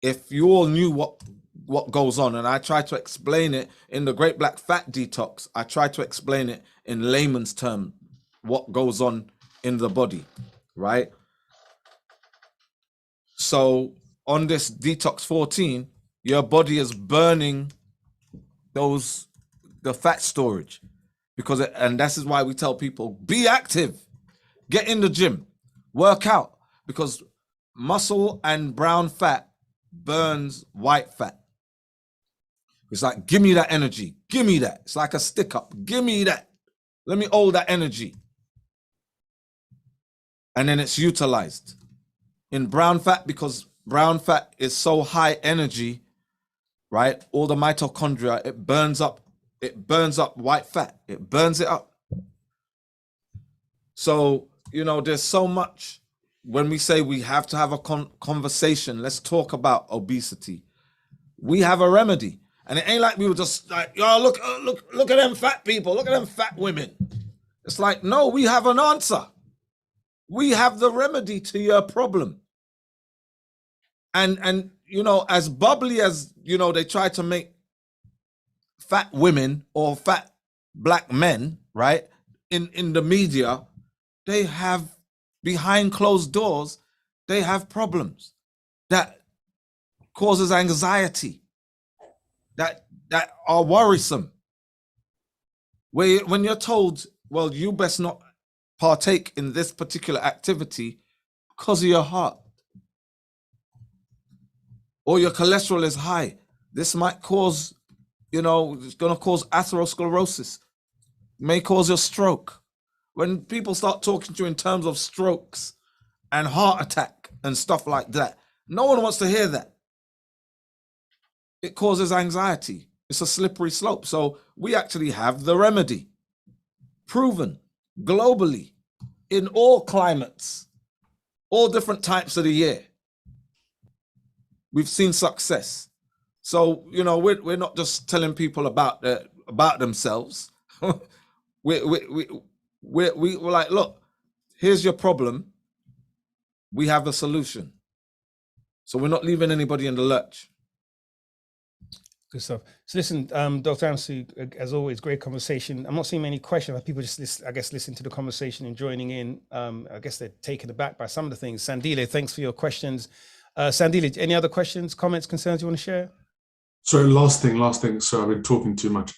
If you all knew what goes on, and I try to explain it in the Great Black Fat Detox, I try to explain it in layman's terms, what goes on in the body, right? So on this detox 14, your body is burning the fat storage, and this is why we tell people, be active, get in the gym, work out, because muscle and brown fat burns white fat. It's like, give me that energy, give me that. It's like a stick up, give me that. Let me hold that energy. And then it's utilized in brown fat, because brown fat is so high energy, right? All the mitochondria, it burns up white fat. It burns it up. So, there's so much. When we say we have to have a conversation, let's talk about obesity. We have a remedy. And it ain't like we were just like, look at them fat people, look at them fat women. It's like, no, we have an answer. We have the remedy to your problem. And as bubbly as, they try to make fat women or fat black men, right, in the media, they have, behind closed doors, they have problems that causes anxiety, that are worrisome. When you're told, well, you best not partake in this particular activity because of your heart, or your cholesterol is high, this might cause, it's going to cause atherosclerosis, may cause a stroke. When people start talking to you in terms of strokes and heart attack and stuff like that, no one wants to hear that. It causes anxiety. It's a slippery slope. So we actually have the remedy, proven globally, in all climates, all different types of the year. We've seen success. So, we're not just telling people about themselves. We're like, look, here's your problem. We have a solution. So we're not leaving anybody in the lurch. Good stuff. So listen, Dr. Ansu, as always, great conversation. I'm not seeing many questions. People just, listen to the conversation and joining in. I guess they're taken aback by some of the things. Sandile, thanks for your questions. Sandile, any other questions, comments, concerns you want to share? Sorry, last thing. So I've been talking too much.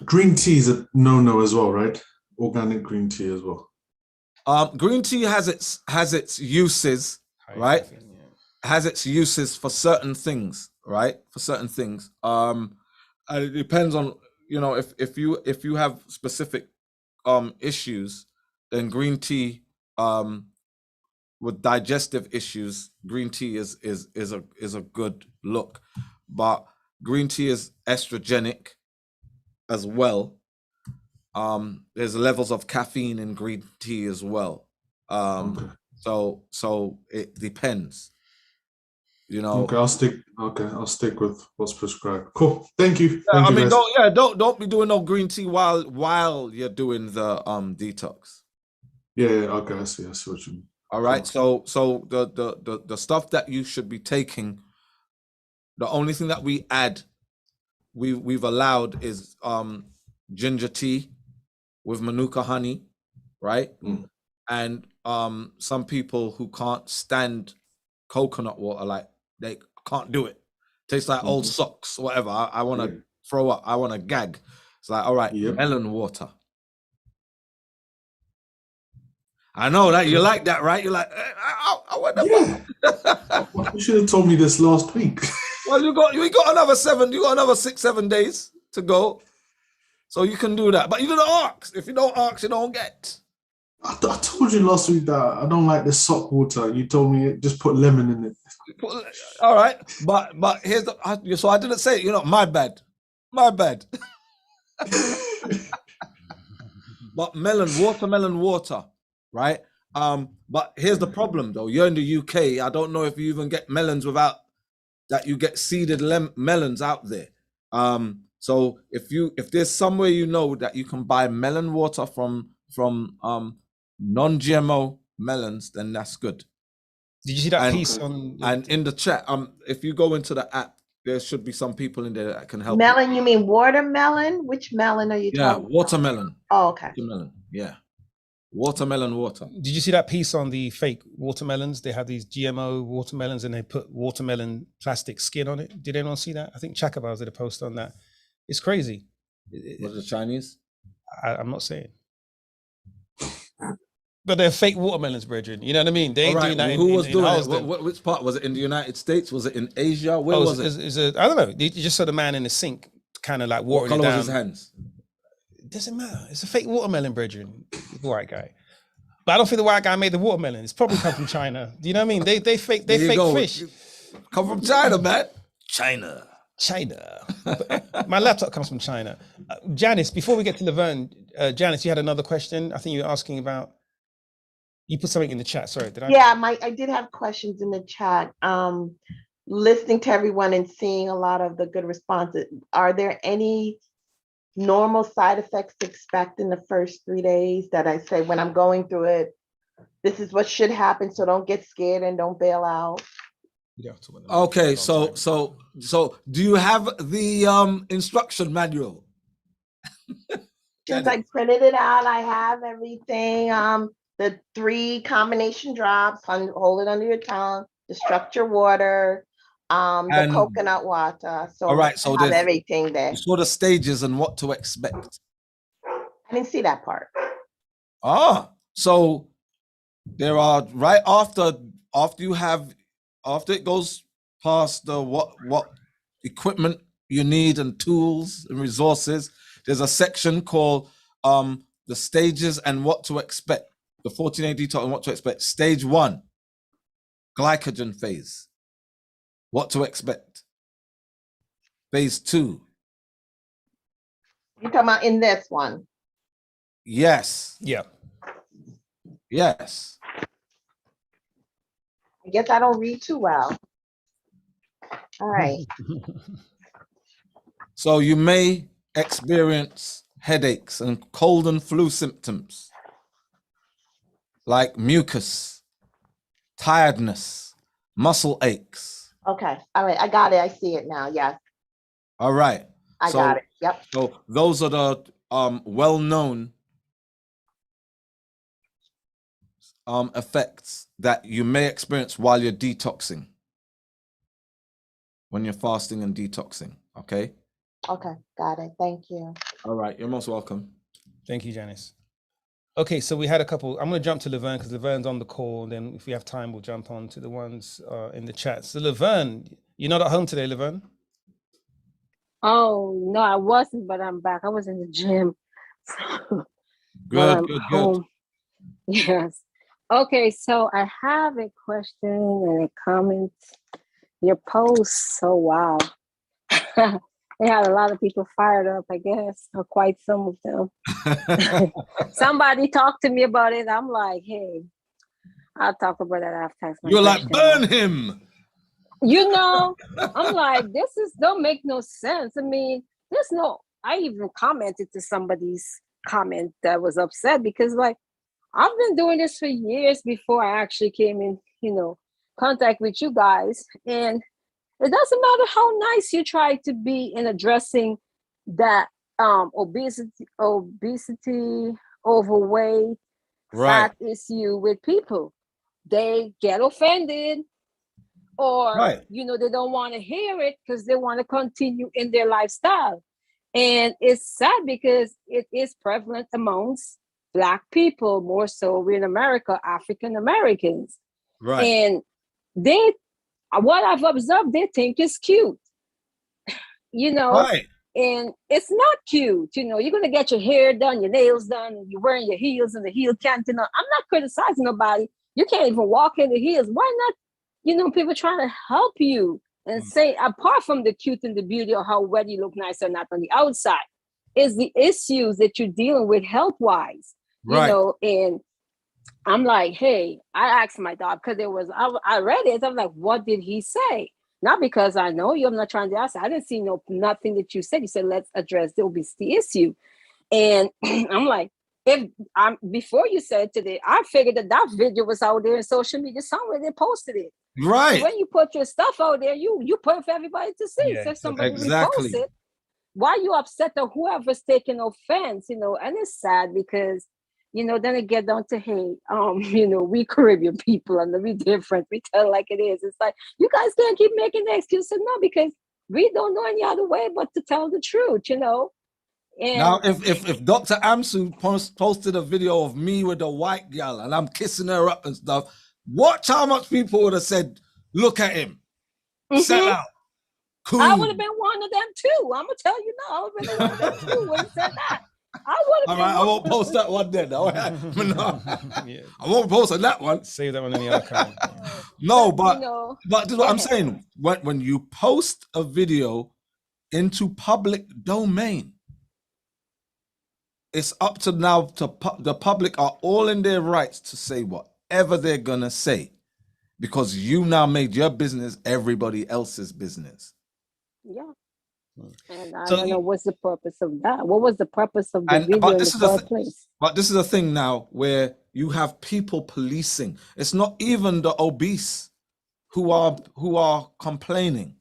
Green tea is a no as well, right? Organic green tea as well. Green tea has its uses, right? Has its uses for certain things, right? For certain things. And it depends on, if you have specific issues, then green tea, with digestive issues, green tea is a good look. But green tea is estrogenic as well. There's levels of caffeine in green tea as well. Okay. So it depends. Okay, I'll stick with what's prescribed. Cool. Thank you. Don't be doing no green tea while you're doing the detox. Yeah, okay, I see what you mean. All right. So the stuff that you should be taking, the only thing that we've allowed is ginger tea with manuka honey, right? And some people who can't stand coconut water, like They can't do it. Tastes like old socks, whatever. I want to throw up. I want to gag. It's like, all right, melon water. I know that you like that, right? You're like, I want that. You should have told me this last week. Well, you got another 6-7 days to go, so you can do that. But you didn't ask. If you don't ask, you don't get. I told you last week that I don't like the sock water. You told me just put lemon in it. All right, but here's so I didn't say it. My bad. But watermelon water, right? But here's the problem though. You're in the UK. I don't know if you even get melons without that. You get seeded melons out there. So if there's somewhere that you can buy melon water from non-GMO melons, then that's good. Did you see that piece on? And in the chat, if you go into the app, there should be some people in there that can help. Melon, you mean watermelon? Which melon are you talking about? Watermelon. Oh, okay. Watermelon, yeah. Watermelon water. Did you see that piece on the fake watermelons? They have these GMO watermelons and they put watermelon plastic skin on it. Did anyone see that? I think Chakabaz did a post on that. It's crazy. Was it Chinese? I'm not saying. But they're fake watermelons, brethren. You know what I mean? They ain't doing that. Who was doing it? Which part? Was it in the United States? Was it in Asia? Where was it? I don't know. You just saw the man in the sink kind of like watering it down. What color was his hands? It doesn't matter. It's a fake watermelon, brethren. The white guy. But I don't think the white guy made the watermelon. It's probably come from China. Do you know what I mean? They fake fish. Come from China, man. China. My laptop comes from China. Janice, before we get to Laverne, Janice, you had another question. I think you were asking about. You put something in the chat. Sorry, did I? Yeah, I did have questions in the chat. Listening to everyone and seeing a lot of the good responses. Are there any normal side effects to expect in the first 3 days that I say when I'm going through it? This is what should happen, so don't get scared and don't bail out. Okay, so do you have the instruction manual? Since I printed it out, I have everything. The 3 combination drops, hold it under your tongue, the structure water, the coconut water. So all right, so I have everything there. You saw the stages and what to expect. I didn't see that part. So there are right after it goes past the what equipment you need and tools and resources, there's a section called the stages and what to expect. The 14-day detox and what to expect. Stage 1, glycogen phase. What to expect. Phase 2. You're talking about in this one? Yes. Yeah. Yes. I guess I don't read too well. All right. So you may experience headaches and cold and flu symptoms, like mucus, tiredness, muscle aches. Okay. All right. I got it. I see it now. Yes. All right. I got it. Yep. So those are the well-known effects that you may experience while you're detoxing, when you're fasting and detoxing. Okay. Okay. Got it. Thank you. All right. You're most welcome. Thank you, Janice. Okay, so we had a couple. I'm going to jump to Laverne because Laverne's on the call. And then if we have time, we'll jump on to the ones in the chat. So Laverne, you're not at home today, Laverne? Oh, no, I wasn't, but I'm back. I was in the gym. Good. Yes. Okay, so I have a question and a comment. Your post, so wow. They had a lot of people fired up, I guess, or quite some of them. Somebody talked to me about it. I'm like, hey, I'll talk about that after. You're like, burn him. You know, I'm like, don't make no sense. I mean, I even commented to somebody's comment that was upset because like, I've been doing this for years before I actually came in, contact with you guys. And it doesn't matter how nice you try to be in addressing that obesity, overweight, right, fat issue with people. They get offended. 'Cause, like, I've been doing this for years before I actually came in, contact with you guys. And it doesn't matter how nice you try to be in addressing that obesity, overweight, fat issue with people. They get offended. 'Cause, like, I've been doing this for years before I actually came in or Right. they don't want to hear it because they want to continue in their lifestyle. And it's sad because it is prevalent amongst Black people, more so in America, African Americans. Right. And what I've observed, they think it's cute, Right. and it's not cute. You're going to get your hair done, your nails done, and you're wearing your heels and the heel can't. I'm not criticizing nobody. You can't even walk in the heels. Why not? People trying to help you and say, apart from the cute and the beauty of how whether you look nice or not on the outside, is the issues that you're dealing with health-wise, Right. And I'm like, hey, I asked my dog because I read it. I'm like, what did he say? Not because I know you. I'm not trying to ask. I didn't see nothing that you said. You said, let's address the obesity issue. And I'm like, before you said today, I figured that video was out there in social media somewhere. They posted it. Right. So when you put your stuff out there, you put it for everybody to see. Yeah, So if somebody exactly. reposts it, why you upset or whoever's taking offense, and it's sad because, then it get down to, hey, we Caribbean people and we different. We tell it like it is. It's like, you guys can't keep making the excuses. No, because we don't know any other way but to tell the truth, And now, if Dr. Amsu posted a video of me with a white gal and I'm kissing her up and stuff, watch how much people would have said, look at him, sell out. Cool. I would have been one of them too. I'm gonna tell you now, I would have been one of them too when he said that. I would have. All right, I won't post that one then. All right. Yeah. I won't post on that one. Save that one on the other account. No, but this is what I'm ahead. saying. When you post a video into public domain, it's up to now to the public are all in their rights to say whatever they're gonna say, because you now made your business everybody else's business. Yeah. And I don't know what's the purpose of that. What was the purpose of the video but in the first place? But this is a thing now where you have people policing. It's not even the obese who are complaining.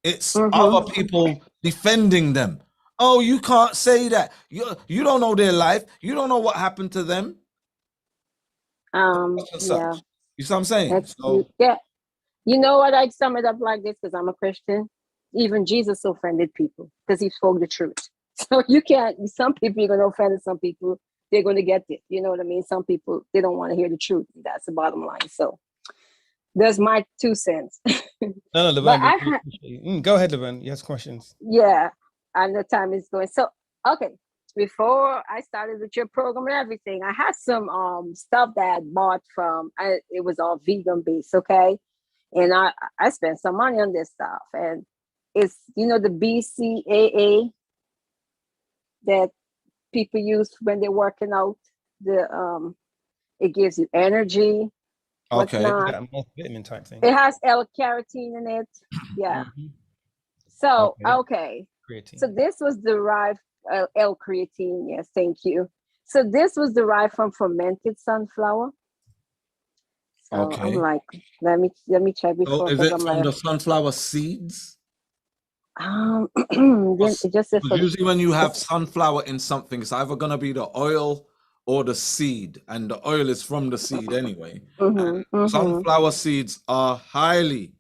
It's other people defending them. Oh, you can't say that. You don't know their life. You don't know what happened to them. Yeah. You see what I'm saying? Yeah. You know what? I sum it up like this because I'm a Christian. Even Jesus offended people because he spoke the truth. So you can't, some people you're going to offend, and some people they're going to get it. You know what I mean? Some people, they don't want to hear the truth. That's the bottom line. So that's my 2 cents. No, Laverne, go ahead, Laverne. You have questions. Yeah, I know time is going. So, okay. Before I started with your program and everything, I had some stuff that I bought from, it was all vegan based, okay? And I spent some money on this stuff. And it's, the BCAA that people use when they're working out. It gives you energy. Okay. Yeah, multivitamin type thing. It has L-carotene in it. Yeah. So, okay. Creatine. So this was derived, L-creatine, yes, thank you. So this was derived from fermented sunflower. So Okay. I'm like, let me check before. So is it from the sunflower seeds? It just said usually when you have sunflower in something, it's either gonna be the oil or the seed, and the oil is from the seed anyway. Sunflower seeds are highly,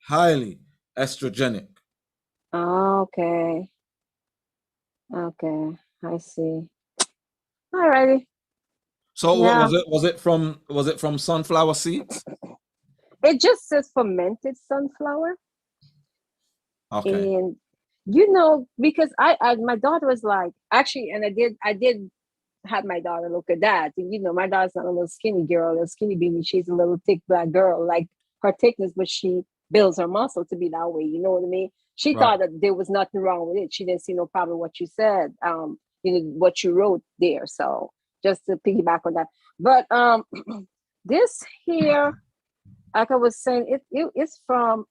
highly estrogenic. Okay, I see. All righty. So what was it from sunflower seeds? It just says fermented sunflower. Okay. And because I my daughter was like, actually, and I did have my daughter look at that. And my daughter's not a little skinny girl, a skinny baby. She's a little thick Black girl, like her thickness, but she builds her muscle to be that way. You know what I mean? She thought that there was nothing wrong with it. She didn't see no problem with what you said, what you wrote there. So just to piggyback on that. But this here, like I was saying, it's from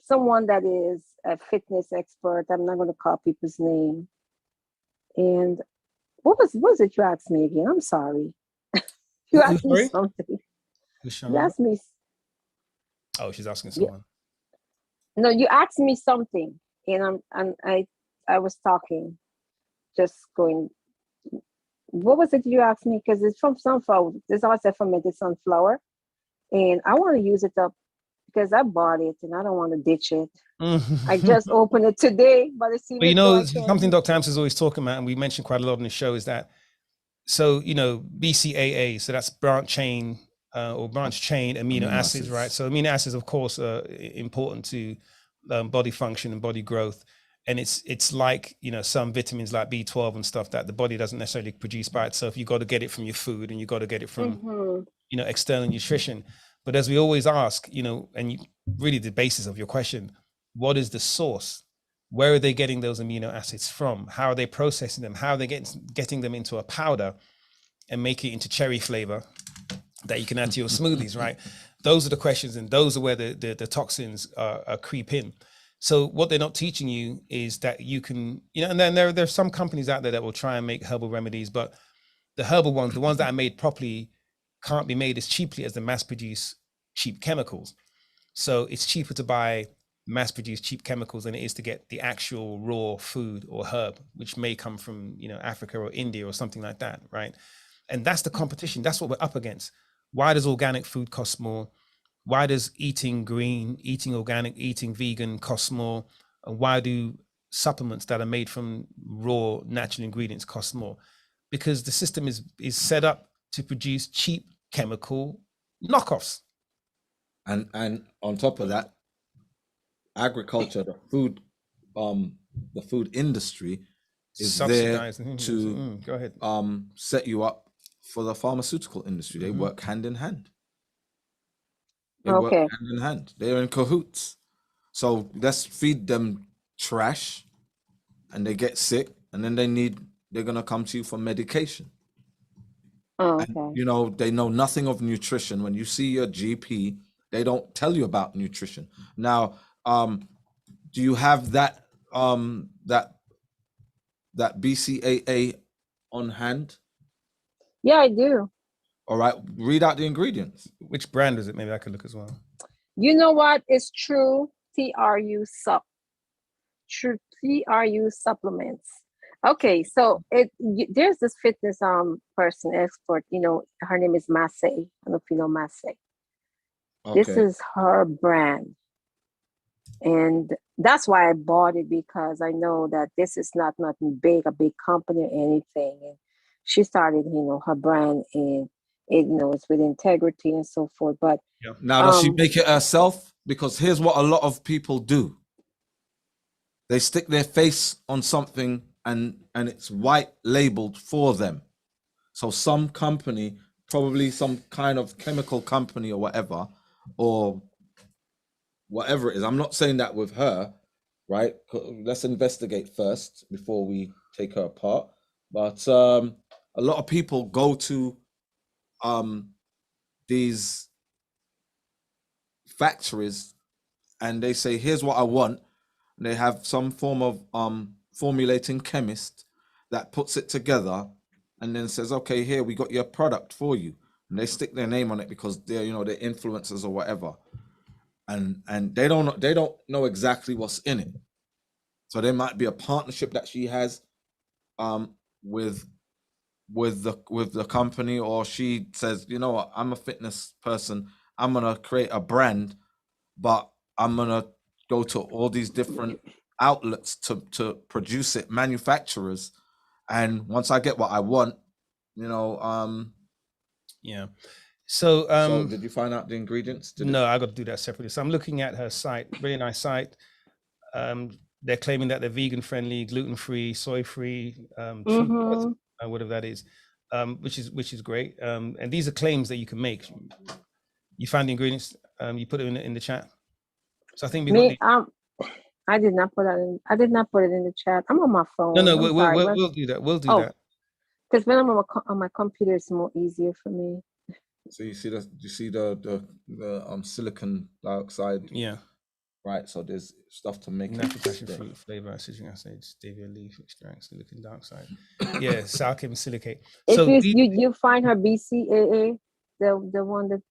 someone that is a fitness expert. I'm not going to call people's name. And what was it you asked me again? I'm sorry. You asked me something. You asked me. Oh, she's asking someone. No, you asked me something, and I was talking, just going. What was it you asked me? Because it's from sunflower. There's also fermented sunflower, and I want to use it up because I bought it and I don't want to ditch it. I just opened it today, but it seems But you so know, something Dr. Amps is always talking about, and we mentioned quite a lot on the show, is that, so, you know, BCAA, so that's branch chain or branch chain amino acids, right? So amino acids, of course, are important to body function and body growth. And it's like, you know, some vitamins like B12 and stuff that the body doesn't necessarily produce by itself. You got to get it from your food, and you got to get it from, you know, external nutrition. But as we always ask, you know, and really the basis of your question, what is the source? Where are they getting those amino acids from? How are they processing them? How are they getting them into a powder and make it into cherry flavor that you can add to your smoothies, right? Those are the questions, and those are where the toxins are creep in. So what they're not teaching you is that you can, you know, and then there's some companies out there that will try and make herbal remedies, but the herbal ones, the ones that are made properly, can't be made as cheaply as the mass-produced cheap chemicals. So it's cheaper to buy mass-produced cheap chemicals than it is to get the actual raw food or herb, which may come from, you know, Africa or India or something like that, right? And that's the competition. That's what we're up against. Why does organic food cost more? Why does eating green, eating organic, eating vegan cost more? And why do supplements that are made from raw natural ingredients cost more? Because the system is set up to produce cheap chemical knockoffs. And on top of that, agriculture, the food industry is there to go ahead. Set you up for the pharmaceutical industry. They work hand in hand. They work hand in hand. They're in cahoots. So let's feed them trash, and they get sick, and then they're gonna come to you for medication. And, you know, they know nothing of nutrition. When you see your GP, they don't tell you about nutrition. Now, do you have that BCAA on hand? Yeah, I do. All right, read out the ingredients. Which brand is it? Maybe I could look as well. You know what? It's True TRU supplements. Okay, so there's this fitness person expert. You know, her name is Massey. I don't know if you know Massey. Okay. This is her brand, and that's why I bought it, because I know that this is not nothing big, a big company or anything. And she started, you know, her brand, and it, you know, it's with integrity and so forth. But now, does she make it herself? Because here's what a lot of people do: they stick their face on something, and it's white labeled for them. So some company, probably some kind of chemical company or whatever it is. I'm not saying that with her, right? Let's investigate first before we take her apart. But a lot of people go to these factories and they say, here's what I want. And they have some form of formulating chemist that puts it together and then says, okay, here, we got your product for you. And they stick their name on it because they're, you know, they're influencers or whatever. And they don't know exactly what's in it. So there might be a partnership that she has with the company, or she says, you know what, I'm a fitness person, I'm gonna create a brand, but I'm gonna go to all these different outlets to produce it, manufacturers, and once I get what I want, you know, yeah. So, so did you find out the ingredients? No, I got to do that separately. So I'm looking at her site, really nice site. They're claiming that they're vegan friendly, gluten free, soy free, whatever that is, which is great. And these are claims that you can make. You find the ingredients, you put it in the chat. So I think I did not put that in. I did not put it in the chat. I'm on my phone. No, we'll do that. We'll do that. Because when I'm on my computer, it's more easier for me. So you see the silicon dioxide. Yeah. Right. So there's stuff to make natural passion fruit flavor, citric acid, stevia leaf extract, silicon dioxide. Yeah, silicon silicate. So you find her BCAA, the one that.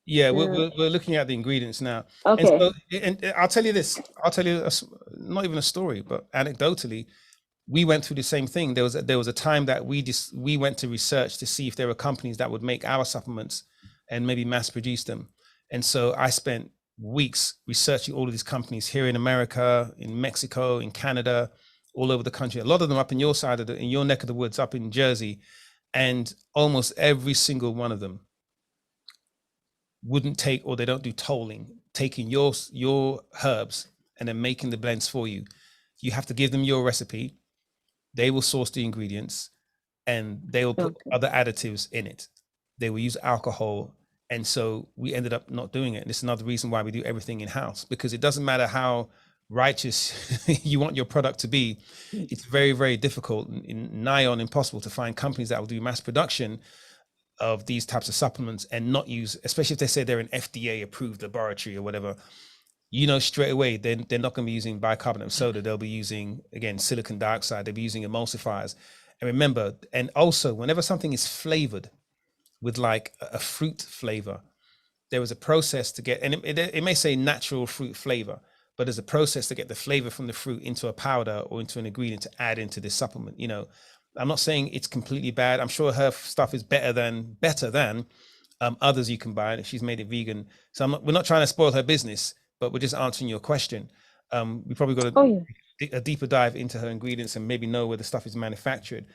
Yeah, we're looking at the ingredients now. Okay. And I'll tell you this. I'll tell you not even a story, but anecdotally, we went through the same thing. There was a time that we went to research to see if there were companies that would make our supplements and maybe mass produce them. And so I spent weeks researching all of these companies here in America, in Mexico, in Canada, all over the country. A lot of them up in your side of in your neck of the woods, up in Jersey, and almost every single one of them wouldn't take, or they don't do tolling, taking your herbs and then making the blends for you. You have to give them your recipe. They will source the ingredients and they will put other additives in it. They will use alcohol. And so we ended up not doing it. And it's another reason why we do everything in house, because it doesn't matter how righteous you want your product to be. It's very, very difficult, nigh on impossible, to find companies that will do mass production of these types of supplements and not use, especially if they say they're an FDA approved laboratory or whatever, straight away, they're not going to be using bicarbonate of soda. They'll be using, again, silicon dioxide. They'll be using emulsifiers. And remember, and also whenever something is flavored with like a fruit flavor, there was a process to get, and it may say natural fruit flavor, but there's a process to get the flavor from the fruit into a powder or into an ingredient to add into this supplement. I'm not saying it's completely bad. I'm sure her stuff is better than others you can buy. She's made it vegan. So we're not trying to spoil her business, but we're just answering your question. We probably got a deeper dive into her ingredients and maybe know where the stuff is manufactured.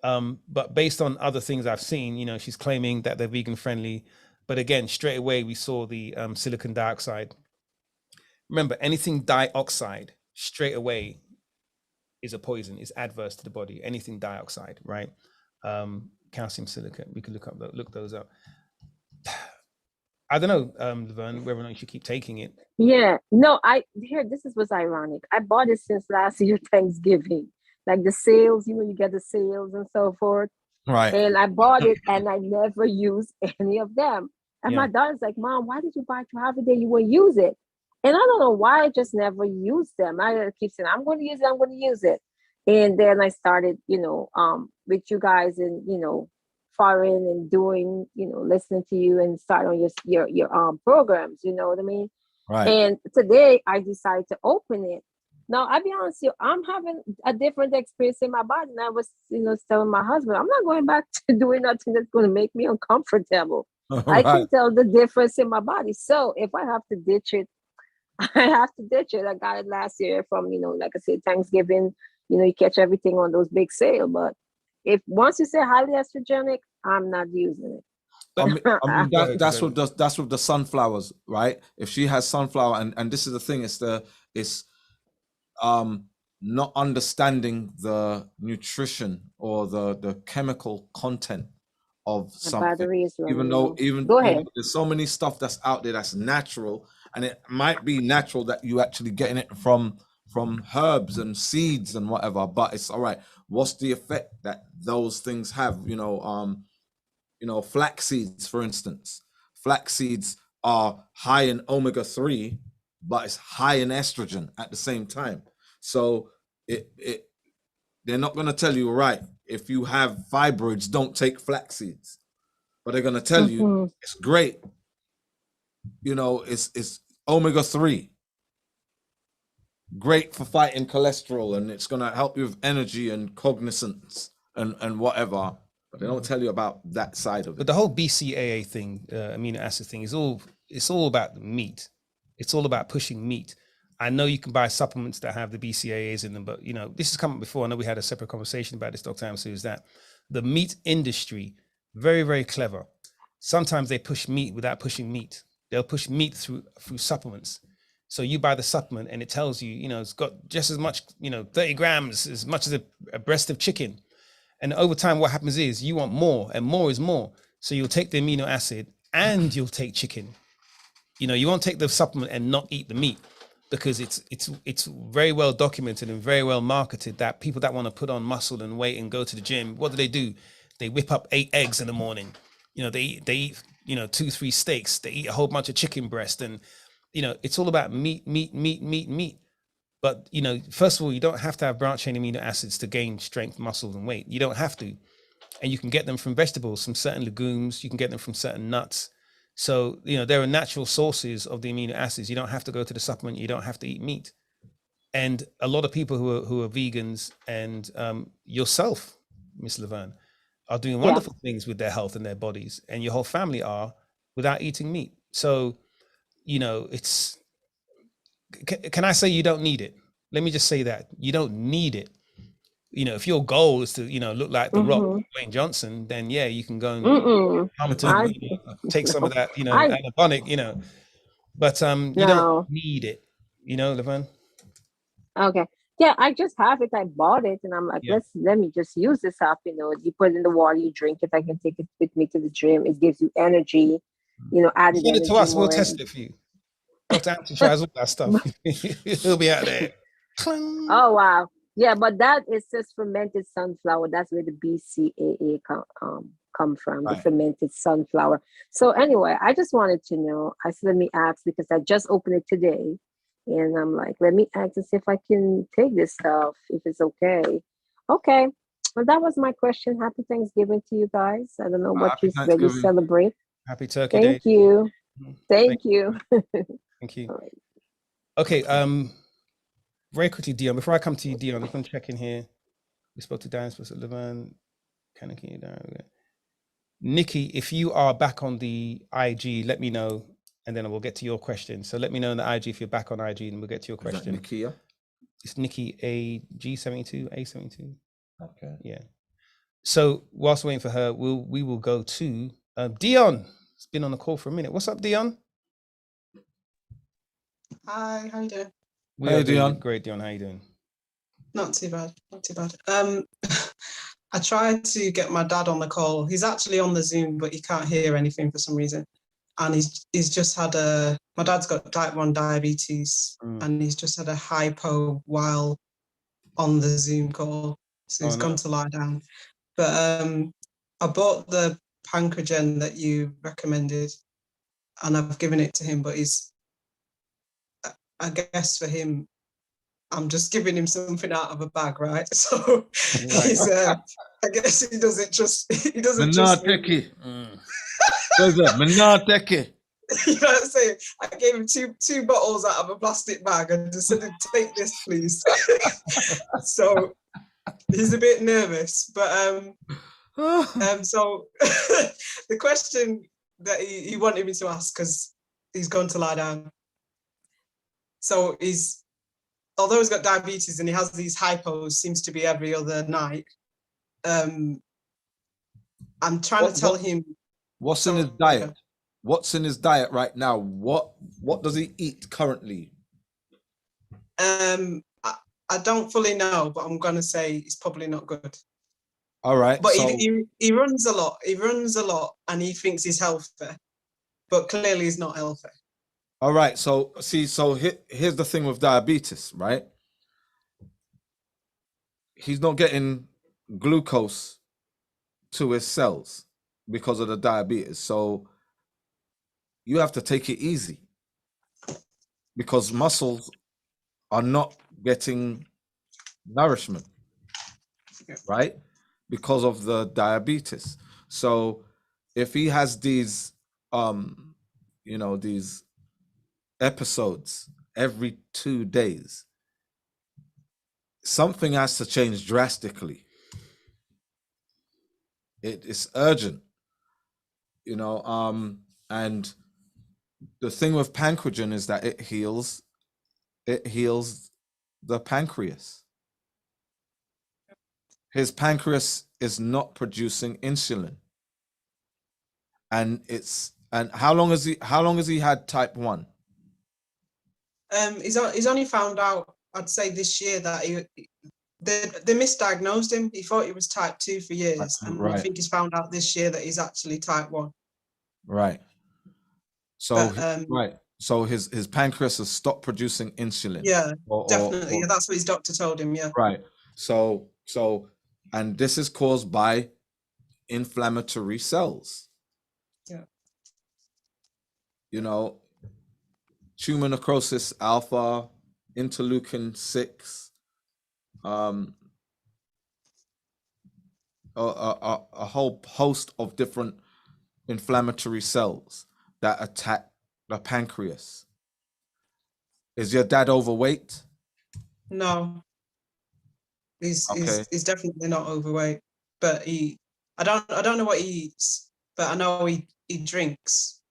But based on other things I've seen, she's claiming that they're vegan friendly. But again, straight away, we saw the silicon dioxide. Remember, anything dioxide straight away is a poison, is adverse to the body. Anything dioxide, right? Calcium silicate, we could look those up. I don't know, Laverne, whether or not you should keep taking it. Yeah, no, this was ironic. I bought it since last year, Thanksgiving, like the sales, you get the sales and so forth. Right. And I bought it and I never used any of them. And my daughter's like, Mom, why did you buy it? You have it there, you won't use it. And I don't know why I just never used them. I keep saying, I'm going to use it. And then I started, with you guys and, foreign and doing, listening to you and start on your programs, you know what I mean? Right. And today I decided to open it. Now, I'll be honest with you, I'm having a different experience in my body. And I was, telling my husband, I'm not going back to doing nothing that's going to make me uncomfortable. I can tell the difference in my body. So if I have to ditch it, I have to ditch it. I got it last year from, like I said, Thanksgiving, you catch everything on those big sales. But if once you say highly estrogenic, I'm not using it. That's with the sunflowers, right? If she has sunflower, and this is the thing, it's not understanding the nutrition or the chemical content of something. Even though there's so many stuff that's out there that's natural, and it might be natural that you actually getting it from herbs and seeds and whatever, but it's all right. What's the effect that those things have? Flax seeds, for instance. Flax seeds are high in omega-3, but it's high in estrogen at the same time. So they're not going to tell you, right, if you have fibroids, don't take flax seeds. But they're going to tell you it's great. It's omega-3. Great for fighting cholesterol, and it's going to help you with energy and cognizance and whatever. But they don't tell you about that side of it. But the whole BCAA thing, amino acid thing, it's all about the meat. It's all about pushing meat. I know you can buy supplements that have the BCAAs in them, but this has come up before. I know we had a separate conversation about this, Dr. Amsu, is that the meat industry, very, very clever. Sometimes they push meat without pushing meat. They'll push meat through supplements. So you buy the supplement and it tells you, it's got just as much, 30 grams, as much as a breast of chicken. And over time, what happens is you want more, and more is more. So you'll take the amino acid and you'll take chicken. You won't take the supplement and not eat the meat, because it's very well documented and very well marketed that people that want to put on muscle and weight and go to the gym, what do? They whip up 8 eggs in the morning. They eat 2-3 steaks. They eat a whole bunch of chicken breast, and it's all about meat. But first of all, you don't have to have branched chain amino acids to gain strength, muscle, and weight. You don't have to, and you can get them from vegetables, from certain legumes. You can get them from certain nuts. So there are natural sources of the amino acids. You don't have to go to the supplement. You don't have to eat meat. And a lot of people who are vegans, and yourself, Miss Laverne, are doing wonderful things with their health and their bodies, and your whole family are, without eating meat. So you know, it's, can I say you don't need it? Let me just say that you don't need it. You know, if your goal is to, you know, look like The Rock, Dwayne Johnson, then yeah, you can go and I take some of that, you know, I anabolic, you know, but you don't no. need it, you know, Levin. Okay. Yeah, I just have it. I bought it, and I'm like, Yeah. let me just use this up. You know, you put it in the water, you drink it. I can take it with me to the gym. It gives you energy. You know, added Send it energy to us. We'll more. test it for you. Dr. Anthony tries all that stuff. He'll be out there. Clang. Oh wow, yeah, but that is just fermented sunflower. That's where the BCAA come from, the Right. fermented sunflower. So anyway, I just wanted to know. I said, let me ask because I just opened it today, and I'm like, let me ask and see if I can take this stuff if it's okay. Okay, well that was my question. Happy Thanksgiving to you guys. I don't know what Happy you really Thanksgiving. celebrate. Happy Turkey Day. Thank you. Thank Thank you. Thank you. All right. Okay. Very quickly, Dion. Before I come to you, Dion, I'm going to check in here. We spoke to Dan, spoke to Levan. Can you down? Nikki, if you are back on the IG, let me know, and then we'll get to your question. So let me know in the IG if you're back on IG, and we'll get to your question. Is that Nikia? It's Nikki AG72, A72. Okay. Yeah. So whilst waiting for her, we will go to Dion. It's been on the call for a minute. What's up, Dion? Hi, how you doing? We Hey, are doing Dion. great, Dion. How you doing? Not too bad, not too bad. I tried to get my dad on the call. He's actually on the Zoom, but he can't hear anything for some reason. And he's just had my dad's got type 1 diabetes, and he's just had a hypo while on the Zoom call. So he's gone to lie down. But I bought the Pancreagen that you recommended, and I've given it to him, but I guess for him, I'm just giving him something out of a bag, right? So he's, I guess he doesn't trust me. What is that? Menateki. You know what I'm saying? I gave him two bottles out of a plastic bag and just said, take this, please. So he's a bit nervous, but so the question that he wanted me to ask, because he's gone to lie down. So although he's got diabetes and he has these hypos, seems to be every other night. I'm trying to tell him. What's in his diet? What's in his diet right now? What does he eat currently? I don't fully know, but I'm gonna say it's probably not good. All right. But so, he runs a lot. He runs a lot, and he thinks he's healthy, but clearly he's not healthy. All right. So here's the thing with diabetes, right? He's not getting glucose to his cells because of the diabetes. So you have to take it easy because muscles are not getting nourishment, right? Because of the diabetes. So if he has these, these episodes every 2 days, something has to change drastically. It is urgent, and the thing with Pancreagen is that it heals the pancreas. His pancreas is not producing insulin. And how long has he had type 1? He's only found out, I'd say this year, that they misdiagnosed him. He thought he was type 2 for years. And I think he's found out this year that he's actually type 1. Right. So So his pancreas has stopped producing insulin. Yeah, definitely. Yeah, that's what his doctor told him. Yeah. Right. So and this is caused by inflammatory cells. Yeah. Tumor necrosis alpha, interleukin 6, a whole host of different inflammatory cells that attack the pancreas. Is your dad overweight? No. He's definitely not overweight, but I don't know what he eats, but I know he drinks.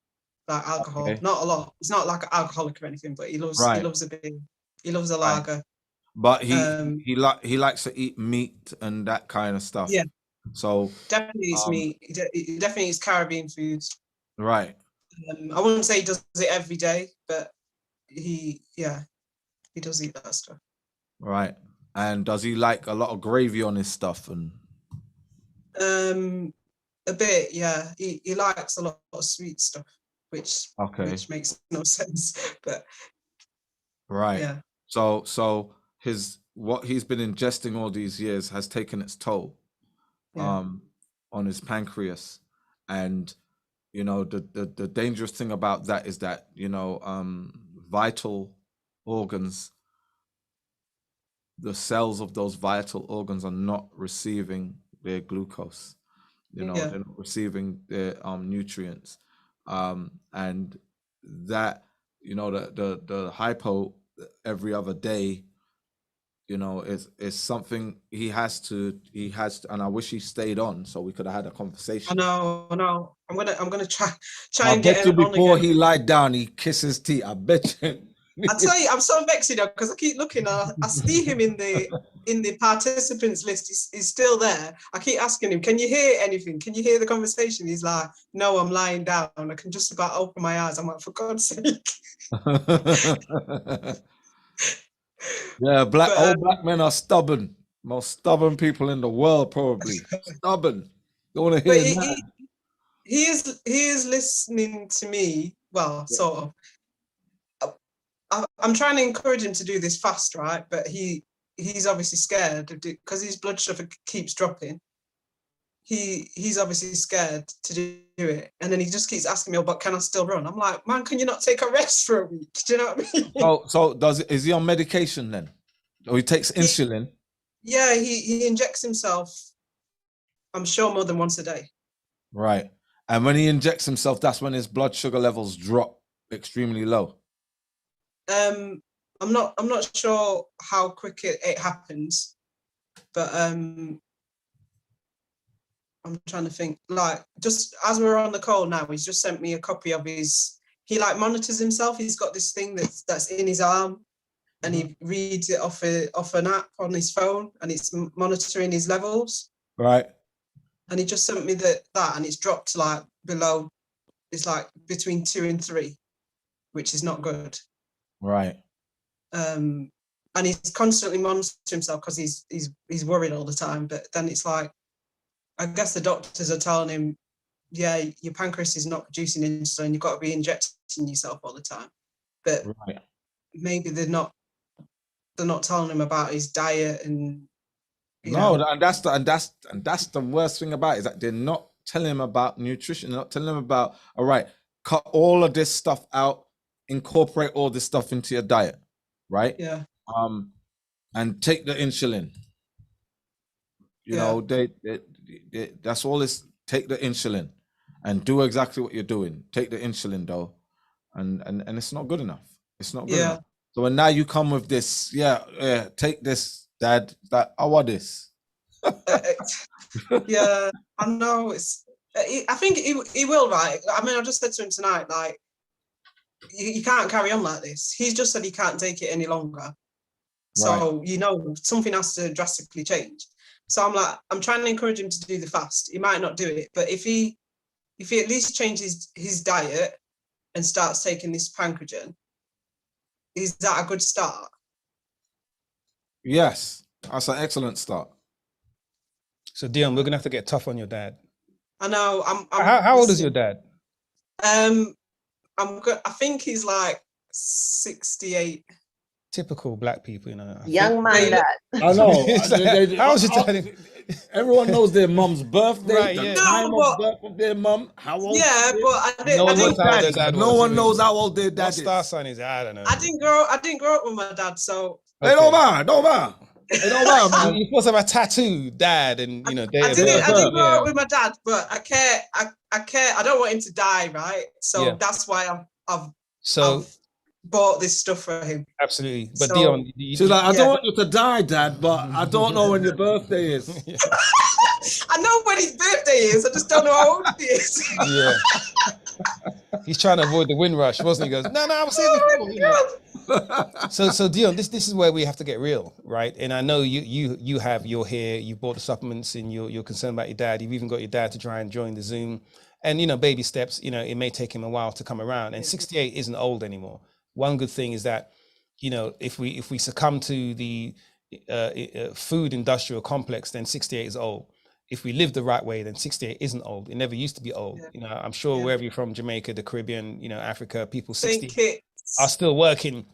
like alcohol. Okay. Not a lot. He's not like an alcoholic or anything, but he loves a beer. He loves a lager. But he likes to eat meat and that kind of stuff. Yeah. So definitely eats meat. He definitely eats Caribbean foods. Right. I wouldn't say he does it every day, but he does eat that stuff. Right. And does he like a lot of gravy on his stuff? And a bit, yeah. He likes a lot of sweet stuff, which makes no sense. But right. Yeah. So what he's been ingesting all these years has taken its toll on his pancreas. And the dangerous thing about that is that vital organs, the cells of those vital organs are not receiving their glucose. They're not receiving their nutrients, and that the hypo every other day is something he has to, and I wish he stayed on so we could have had a conversation. I know. I'm gonna try I and bet get you him on before again. he lied down, he kisses teeth. I bet you. I tell you, I'm so vexed because I keep looking. I see him in the participants list. He's still there. I keep asking him, "Can you hear anything? Can you hear the conversation?" He's like, "No, I'm lying down. I can just about open my eyes." I'm like, "For God's sake!" Yeah, old black men are stubborn. Most stubborn people in the world, probably stubborn. Don't want to hear that. He is listening to me. Well, sort of. I'm trying to encourage him to do this fast, right? But he's obviously scared because his blood sugar keeps dropping. He's obviously scared to do it, and then he just keeps asking me, "Oh, but can I still run?" I'm like, "Man, can you not take a rest for a week?" Do you know what I mean? So is he on medication then, or he takes insulin? Yeah, he injects himself. I'm sure more than once a day. Right, and when he injects himself, that's when his blood sugar levels drop extremely low. I'm not sure how quick it happens, but I'm trying to think. Like, just as we're on the call now, he's just sent me a copy of his. He monitors himself. He's got this thing that's in his arm, and he reads it off an app on his phone, and it's monitoring his levels. Right. And he just sent me that, and it's dropped below. It's between 2 and 3, which is not good. Right. And he's constantly monitoring himself because he's worried all the time. But then it's I guess the doctors are telling him, yeah, your pancreas is not producing insulin. You've got to be injecting yourself all the time. But maybe they're not telling him about his diet and. And that's the worst thing about it, is that they're not telling him about nutrition. They're not telling him about, all right, cut all of this stuff out, incorporate all this stuff into your diet, right? Yeah. And take the insulin. They that's all this. Take the insulin and do exactly what you're doing. Take the insulin though, and it's not good enough. It's not good enough. So when now you come with this, take this, Dad. I want this. Yeah, I know. I think he will, right? I mean, I just said to him tonight, you can't carry on like this. He's just said he can't take it any longer. So, something has to drastically change. So I'm trying to encourage him to do the fast. He might not do it, but if he at least changes his diet and starts taking this pancreagen, is that a good start? Yes, that's an excellent start. So Dion, we're gonna have to get tough on your dad. I know. How old is your dad? I think he's 68. Typical black people, Young man dad. I know. How's your dad? Everyone knows their mom's birthday, Right, the yeah. time of birth of their mum, how old. Yeah, but no one knows how old their dad What is. star sign is it? I don't know. I didn't grow up with my dad, so. They don't matter. It don't matter, man. You're supposed to have a tattoo, dad, and I didn't grow up with my dad, but I care. I don't want him to die, right? So that's why I've bought this stuff for him. Absolutely. But So- Dion, She's like, I don't want you to die, Dad, but I don't know when your birthday is. I know when his birthday is. I just don't know how old he is. yeah. He's trying to avoid the wind rush, wasn't he? He goes, no, I was here before. You know? So Dion, this is where we have to get real, right? And I know you're here, you bought the supplements, and you're concerned about your dad. You've even got your dad to try and join the Zoom, and baby steps. It may take him a while to come around. And 68 isn't old anymore. One good thing is that, if we succumb to the food industrial complex, then 68 is old. If we live the right way, then 68 isn't old. It never used to be old. I'm sure wherever you're from, Jamaica, the Caribbean, Africa, people 60 are still working,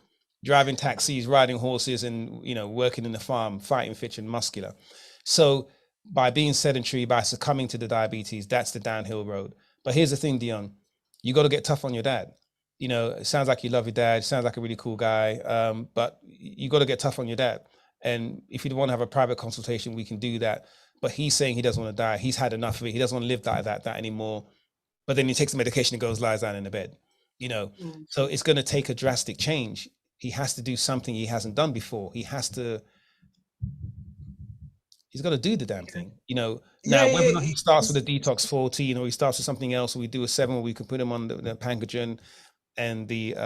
driving taxis, riding horses, and working in the farm, fighting fit and muscular. So by being sedentary, by succumbing to the diabetes, that's the downhill road. But here's the thing, Dion, you got to get tough on your dad. It sounds like you love your dad, sounds like a really cool guy, but you got to get tough on your dad. And if you want to have a private consultation, we can do that. But he's saying he doesn't want to die. He's had enough of it. He doesn't want to live that anymore. But then he takes the medication and goes, lies down in the bed, So it's going to take a drastic change. He has to do something he hasn't done before. He's got to do the damn thing, Now, whether or not he starts with a detox 14 or he starts with something else, or we do a 7 where we can put him on the Pancogen and the,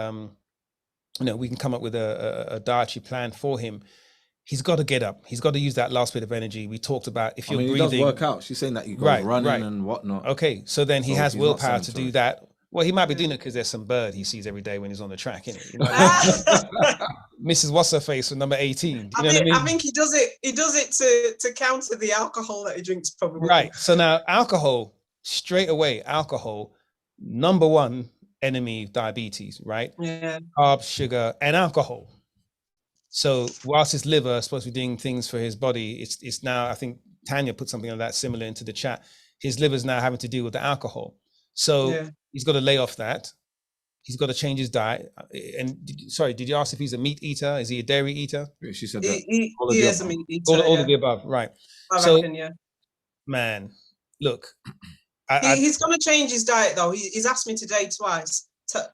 we can come up with a dietary plan for him. He's got to get up. He's got to use that last bit of energy. We talked about if you're breathing. He does work out. She's saying that you go running and whatnot. Okay, so then he has willpower to do that. Well, he might be doing it because there's some bird he sees every day when he's on the track, innit? Mrs. What's her face for number 18. I think he does it. He does it to counter the alcohol that he drinks, probably. Right. So now alcohol, straight away, number one enemy of diabetes, right? Yeah. Carbs, sugar, and alcohol. So whilst his liver is supposed to be doing things for his body, it's now, I think Tanya put something on that similar into the chat. His liver's now having to deal with the alcohol. So he's got to lay off that. He's got to change his diet. And did you ask if he's a meat eater? Is he a dairy eater? She said that. He is a meat eater. All of the above, right. I reckon, yeah. Man, look. He's going to change his diet, though. He's asked me today twice to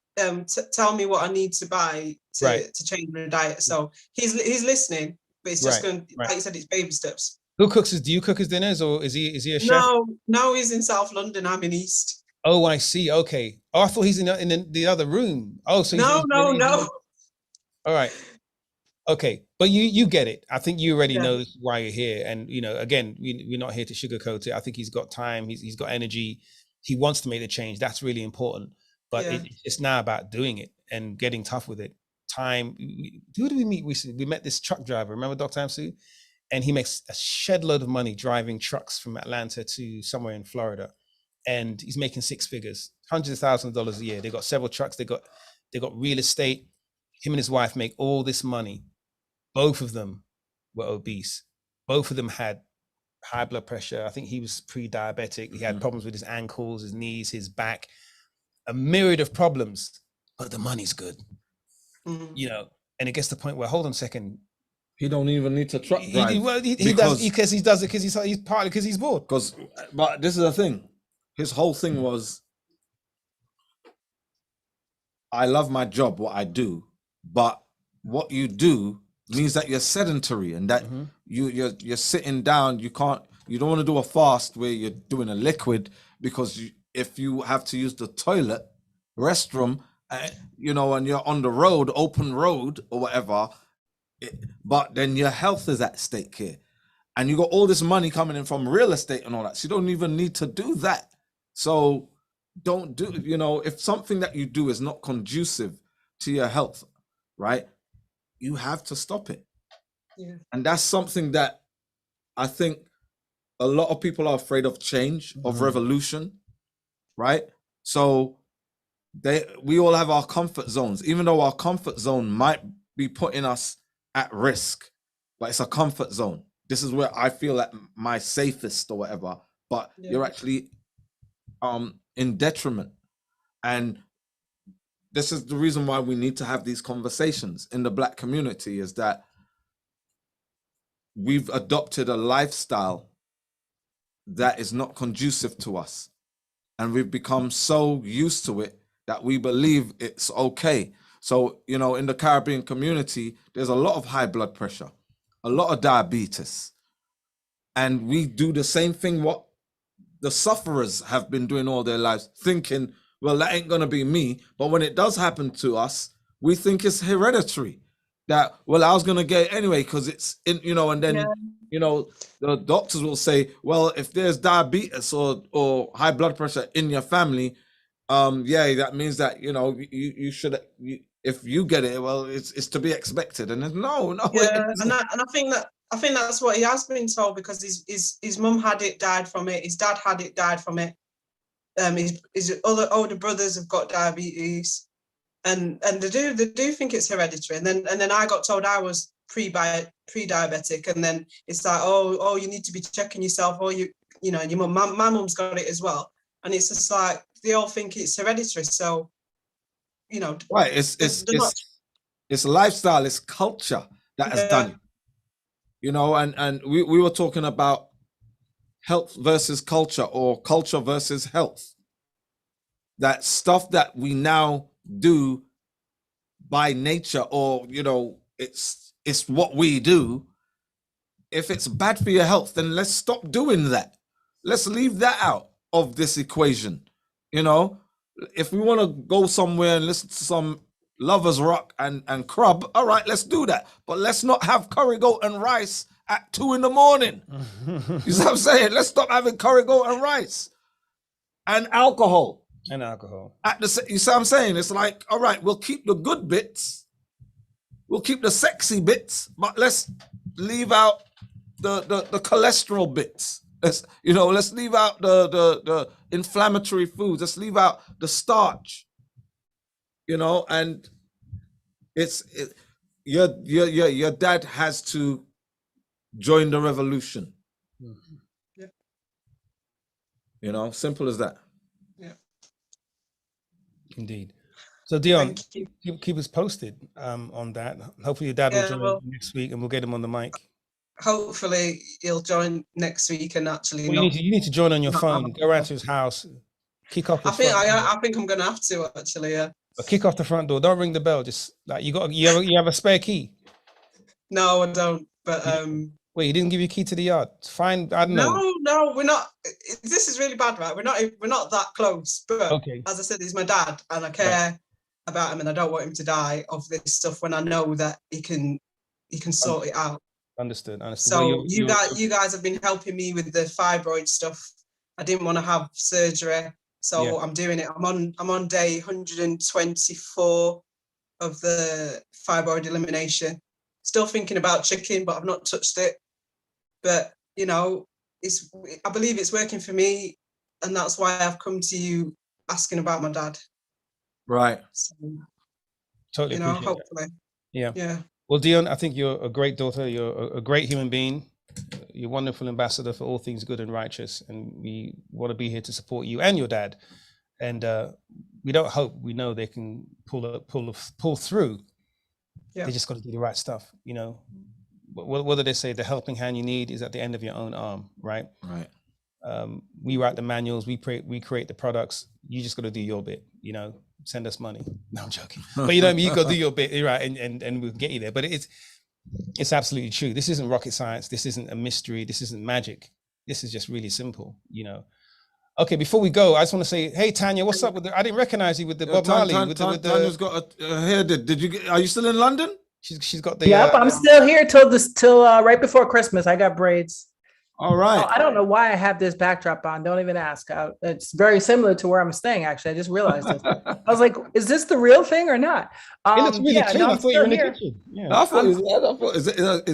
tell me what I need to buy to change my diet. So he's listening, but it's just going, like you said, it's baby steps. Who cooks do you cook his dinners, or is he a chef? No, he's in South London. I'm in East. Oh, I see. Okay. Oh, I thought he's in the other room. Oh, so no. All right. Okay, but you get it. I think you already know why you're here, and again, we're not here to sugarcoat it. I think he's got time. He's got energy. He wants to make the change. That's really important. But it's now about doing it and getting tough with it. Time. Who did we meet recently? We met this truck driver. Remember Dr. Amsu? And he makes a shed load of money driving trucks from Atlanta to somewhere in Florida. And he's making 6 figures, hundreds of thousands of dollars a year. They got several trucks. They got real estate. Him and his wife make all this money. Both of them were obese. Both of them had high blood pressure. I think he was pre-diabetic. He had problems with his ankles, his knees, his back, a myriad of problems, but the money's good. And it gets to the point where, hold on a second. He don't even need to truck drive. He does it because he's partly because he's bored. But this is the thing. His whole thing was, I love my job, what I do, but what you do means that you're sedentary and that you're sitting down. You don't want to do a fast where you're doing a liquid, because if you have to use the toilet, restroom, and you're on the road, open road or whatever, but then your health is at stake here. And you got all this money coming in from real estate and all that. So you don't even need to do that. So don't do, if something that you do is not conducive to your health, right? You have to stop it. Yeah. And that's something that I think a lot of people are afraid of change, of revolution, right? So we all have our comfort zones, even though our comfort zone might be putting us at risk, but it's a comfort zone. This is where I feel at my safest or whatever, but you're actually in detriment. And this is the reason why we need to have these conversations in the Black community, is that we've adopted a lifestyle that is not conducive to us. And we've become so used to it that we believe it's okay. So, in the Caribbean community, there's a lot of high blood pressure, a lot of diabetes. And we do the same thing what the sufferers have been doing all their lives, thinking well, that ain't gonna be me. But when it does happen to us, we think it's hereditary. That, well, I was gonna get it anyway because it's in, you know, and then you know, the doctors will say, well, if there's diabetes or high blood pressure in your family, yeah, that means that, you know, you should, if you get it, well, it's to be expected. And no, yeah, and I think that's what he has been told, because his mum had it, died from it. His dad had it, died from it. His other older brothers have got diabetes, and they do think it's hereditary. And then I got told I was pre-diabetic, and then it's like, oh, you need to be checking yourself, or you know, your mum, my mum's got it as well, and it's just like they all think it's hereditary. So, you know, right, it's lifestyle, it's culture that has done it. You know, and we were talking about health versus culture, or culture versus health. That stuff that we now do by nature, or, you know, it's what we do. If it's bad for your health, then let's stop doing that. Let's leave that out of this equation. You know, if we want to go somewhere and listen to some Lovers Rock and Crub, all right, let's do that. But let's not have curry goat and rice at 2 a.m. You see what I'm saying? Let's stop having curry goat and rice and alcohol. And alcohol. You see what I'm saying? It's like, all right, we'll keep the good bits, we'll keep the sexy bits, but let's leave out the cholesterol bits. Let's leave out the inflammatory foods. Let's leave out the starch. You know, and your dad has to join the revolution. Mm-hmm. Yeah. You know, simple as that. Yeah. Indeed. So Dion, keep us posted on that. Hopefully your dad will join next week, and we'll get him on the mic. Hopefully he'll join next week, and actually you need to join on your phone. Go around to his house, kick off. I think I'm gonna have to actually. Yeah. But kick off the front door. Don't ring the bell. Just like you have a spare key. No, I don't. But wait, he didn't give you a key to the yard. It's fine. I don't know. No, we're not. This is really bad, right? We're not that close. But okay. As I said, he's my dad, and I care about him, and I don't want him to die of this stuff when I know that he can sort it out. Understood. So well, you guys have been helping me with the fibroid stuff. I didn't want to have surgery, so I'm doing it. I'm on day 124 of the fibroid elimination. Still thinking about chicken, but I've not touched it. But you know, I believe it's working for me, and that's why I've come to you asking about my dad. Right. So, totally. You know, hopefully. Yeah. Yeah. Well, Dion, I think you're a great daughter. You're a great human being. You're a wonderful ambassador for all things good and righteous, and we want to be here to support you and your dad. And we don't hope, we know they can pull through. Yeah. They just got to do the right stuff. You know, what do they say? The helping hand you need is at the end of your own arm, right? Right. We write the manuals, we create the products. You just got to do your bit. You know, send us money. No, I'm joking. But you know what I mean? You got to do your bit, right? And we'll get you there. But it's absolutely true. This isn't rocket science. This isn't a mystery. This isn't magic. This is just really simple, you know. Okay, before we go, I just want to say, hey, Tanya, what's up with I didn't recognize you with the Bob Marley. Tanya's got a hair. Are you still in London? She's got the. Yep, I'm still here till right before Christmas. I got braids. All right. I don't know why I have this backdrop on. Don't even ask. It's very similar to where I'm staying, actually. I just realized this. I was like, is this the real thing or not? It looks really clean. I thought you were in the kitchen. Yeah. I thought, is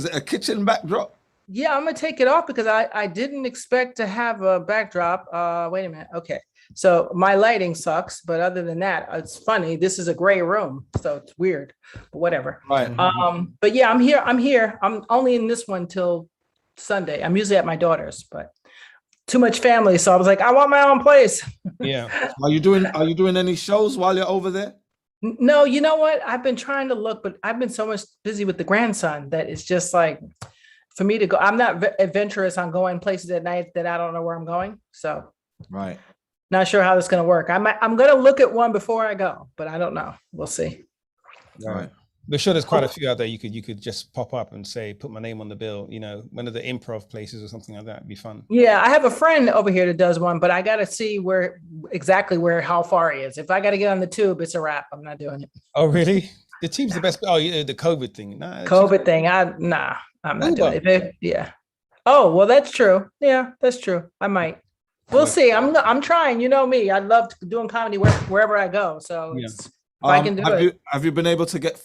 it a kitchen backdrop? Yeah, I'm going to take it off because I didn't expect to have a backdrop. Wait a minute. Okay. So my lighting sucks, but other than that, it's funny. This is a gray room, so it's weird, but whatever. Right. But yeah, I'm here. I'm only in this one till Sunday. I'm usually at my daughter's, but too much family. So I was like, I want my own place. Yeah. Are you doing any shows while you're over there? No, you know what? I've been trying to look, but I've been so much busy with the grandson that it's just like, for me to go, I'm not adventurous on going places at night that I don't know where I'm going. So right. Not sure how this is going to work. I'm going to look at one before I go, but I don't know. We'll see. All right. We're sure there's quite a few out there. You could just pop up and say, put my name on the bill. You know, one of the improv places or something like that. It'd be fun. Yeah, I have a friend over here that does one, but I got to see how far he is. If I got to get on the tube, it's a wrap. I'm not doing it. Oh, really? The team's the best. Oh, yeah, the COVID thing. Nah, COVID thing. I'm not doing it. Yeah. Oh, well, that's true. Yeah, that's true. I might. We'll see. I'm trying. You know me. I love doing comedy wherever I go. So if I can do it. Have you been able to get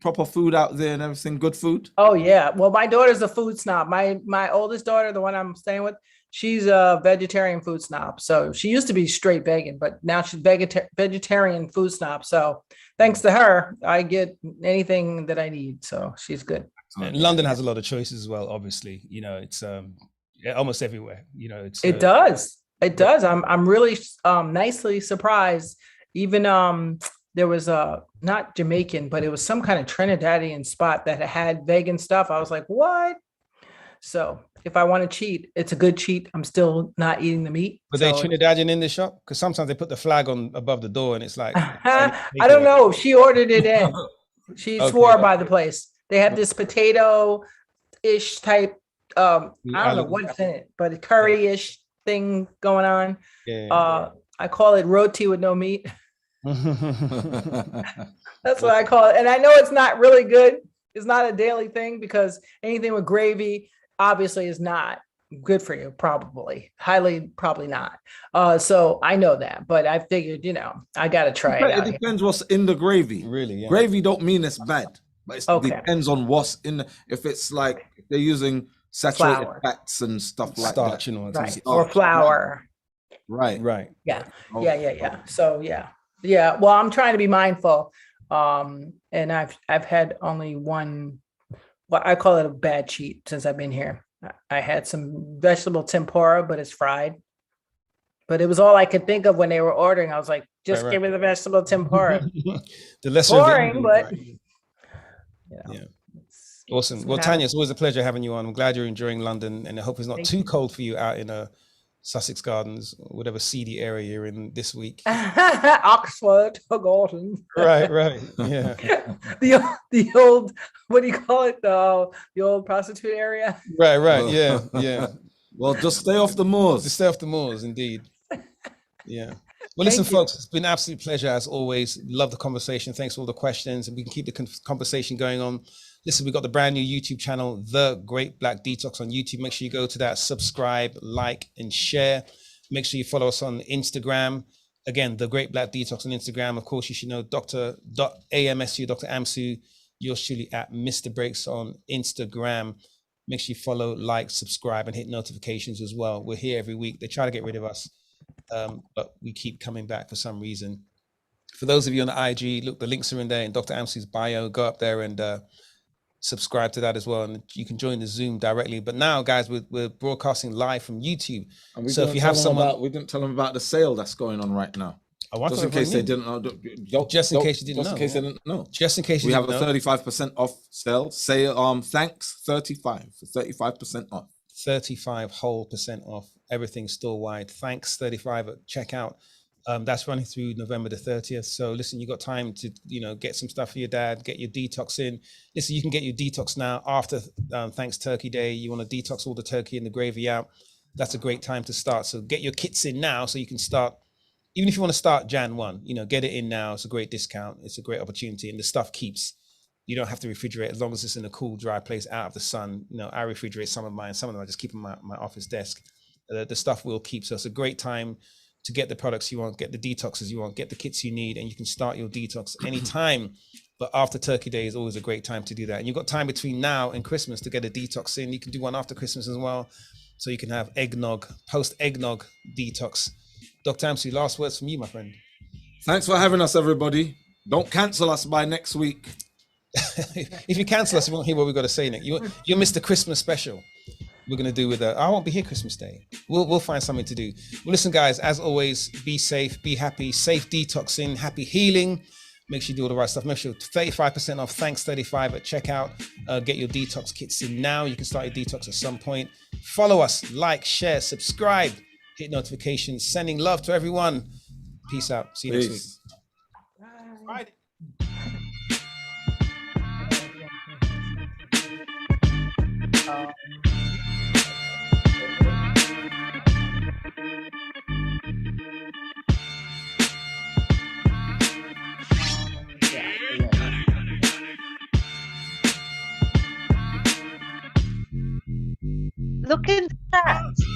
proper food out there and everything? Good food? Oh yeah. Well, my daughter's a food snob. My oldest daughter, the one I'm staying with, she's a vegetarian food snob. So she used to be straight vegan, but now she's vegetarian food snob. So thanks to her, I get anything that I need. So she's good. And London has a lot of choices as well. Obviously, you know, it's almost everywhere. You know, it does. I'm really nicely surprised. Even there was not Jamaican, but it was some kind of Trinidadian spot that had vegan stuff. I was like, what? So if I want to cheat, it's a good cheat. I'm still not eating the meat. Were they Trinidadian in the shop? Because sometimes they put the flag on above the door and it's like, I don't know. She ordered it in. She swore by the place. They have this potato-ish type, I don't know what's in it, but a curry-ish thing going on. Yeah. I call it roti with no meat. That's what I call it. And I know it's not really good. It's not a daily thing because anything with gravy obviously is not good for you, probably not. So I know that, but I figured, I got to try it. It depends what's in the gravy. Really? Yeah. Gravy don't mean it's bad, but it depends on what's in if it's like they're using saturated fats and stuff like starch that. And right. Or flour. Right. Yeah. Yeah. So yeah. Well, I'm trying to be mindful. And I've had only one, well, I call it a bad cheat since I've been here. I had some vegetable tempura, but it's fried. But it was all I could think of when they were ordering. I was like, just give me the vegetable tempura. The lesser boring, but yeah. Awesome. Well, Tanya, it's always a pleasure having you on. I'm glad you're enjoying London, and I hope it's not too cold for you out in Sussex Gardens, or whatever seedy area you're in this week. Oxford Garden. Right. Yeah. the old, what do you call it? The old prostitute area. Right. Yeah. Well, just stay off the moors. Just stay off the moors, indeed. Yeah. Well, listen, folks, it's been an absolute pleasure as always. Love the conversation. Thanks for all the questions, and we can keep the conversation going on. Listen, we've got the brand new YouTube channel, The Great Black Detox on YouTube. Make sure you go to that, subscribe, like, and share. Make sure you follow us on Instagram. Again, The Great Black Detox on Instagram. Of course, you should know Dr. Amsu, yours truly at Mr. Breaks on Instagram. Make sure you follow, like, subscribe, and hit notifications as well. We're here every week. They try to get rid of us, but we keep coming back for some reason. For those of you on the IG, look, the links are in there in Dr. Amsu's bio. Go up there and subscribe to that as well, and you can join the Zoom directly. But now, guys, we're broadcasting live from YouTube. So if you have someone, we didn't tell them about the sale that's going on right now. Just in case they didn't know. Just in case you didn't know. Just in case they didn't know. Just in case you didn't know. We have a 35% off sale. Thanks 35% off. 35% whole off. Everything store wide. Thanks 35 at checkout. That's running through November the 30th. So listen, you got time to, get some stuff for your dad, get your detox in. Listen, you can get your detox now after Thanks Turkey Day. You want to detox all the turkey and the gravy out. That's a great time to start. So get your kits in now so you can start. Even if you want to start Jan 1, get it in now. It's a great discount. It's a great opportunity. And the stuff keeps. You don't have to refrigerate as long as it's in a cool, dry place out of the sun. I refrigerate some of mine. Some of them I just keep on my office desk. The stuff will keep. So it's a great time to get the products you want, get the detoxes you want, get the kits you need, and you can start your detox anytime. But after Turkey Day is always a great time to do that. And you've got time between now and Christmas to get a detox in. You can do one after Christmas as well. So you can have post-eggnog detox. Dr. Amsu, last words from you, my friend. Thanks for having us, everybody. Don't cancel us by next week. If you cancel us, you won't hear what we've got to say, Nick. You'll miss the Christmas special. We're going to do with I won't be here Christmas Day. We'll find something to do. Well, listen, guys, as always, be safe, be happy, safe detoxing, happy healing. Make sure you do all the right stuff. Make sure 35% off. Thanks 35 at checkout. Get your detox kits in now. You can start your detox at some point. Follow us, like, share, subscribe, hit notifications. Sending love to everyone. Peace out. See you next week. Bye. Friday. Look in the chat.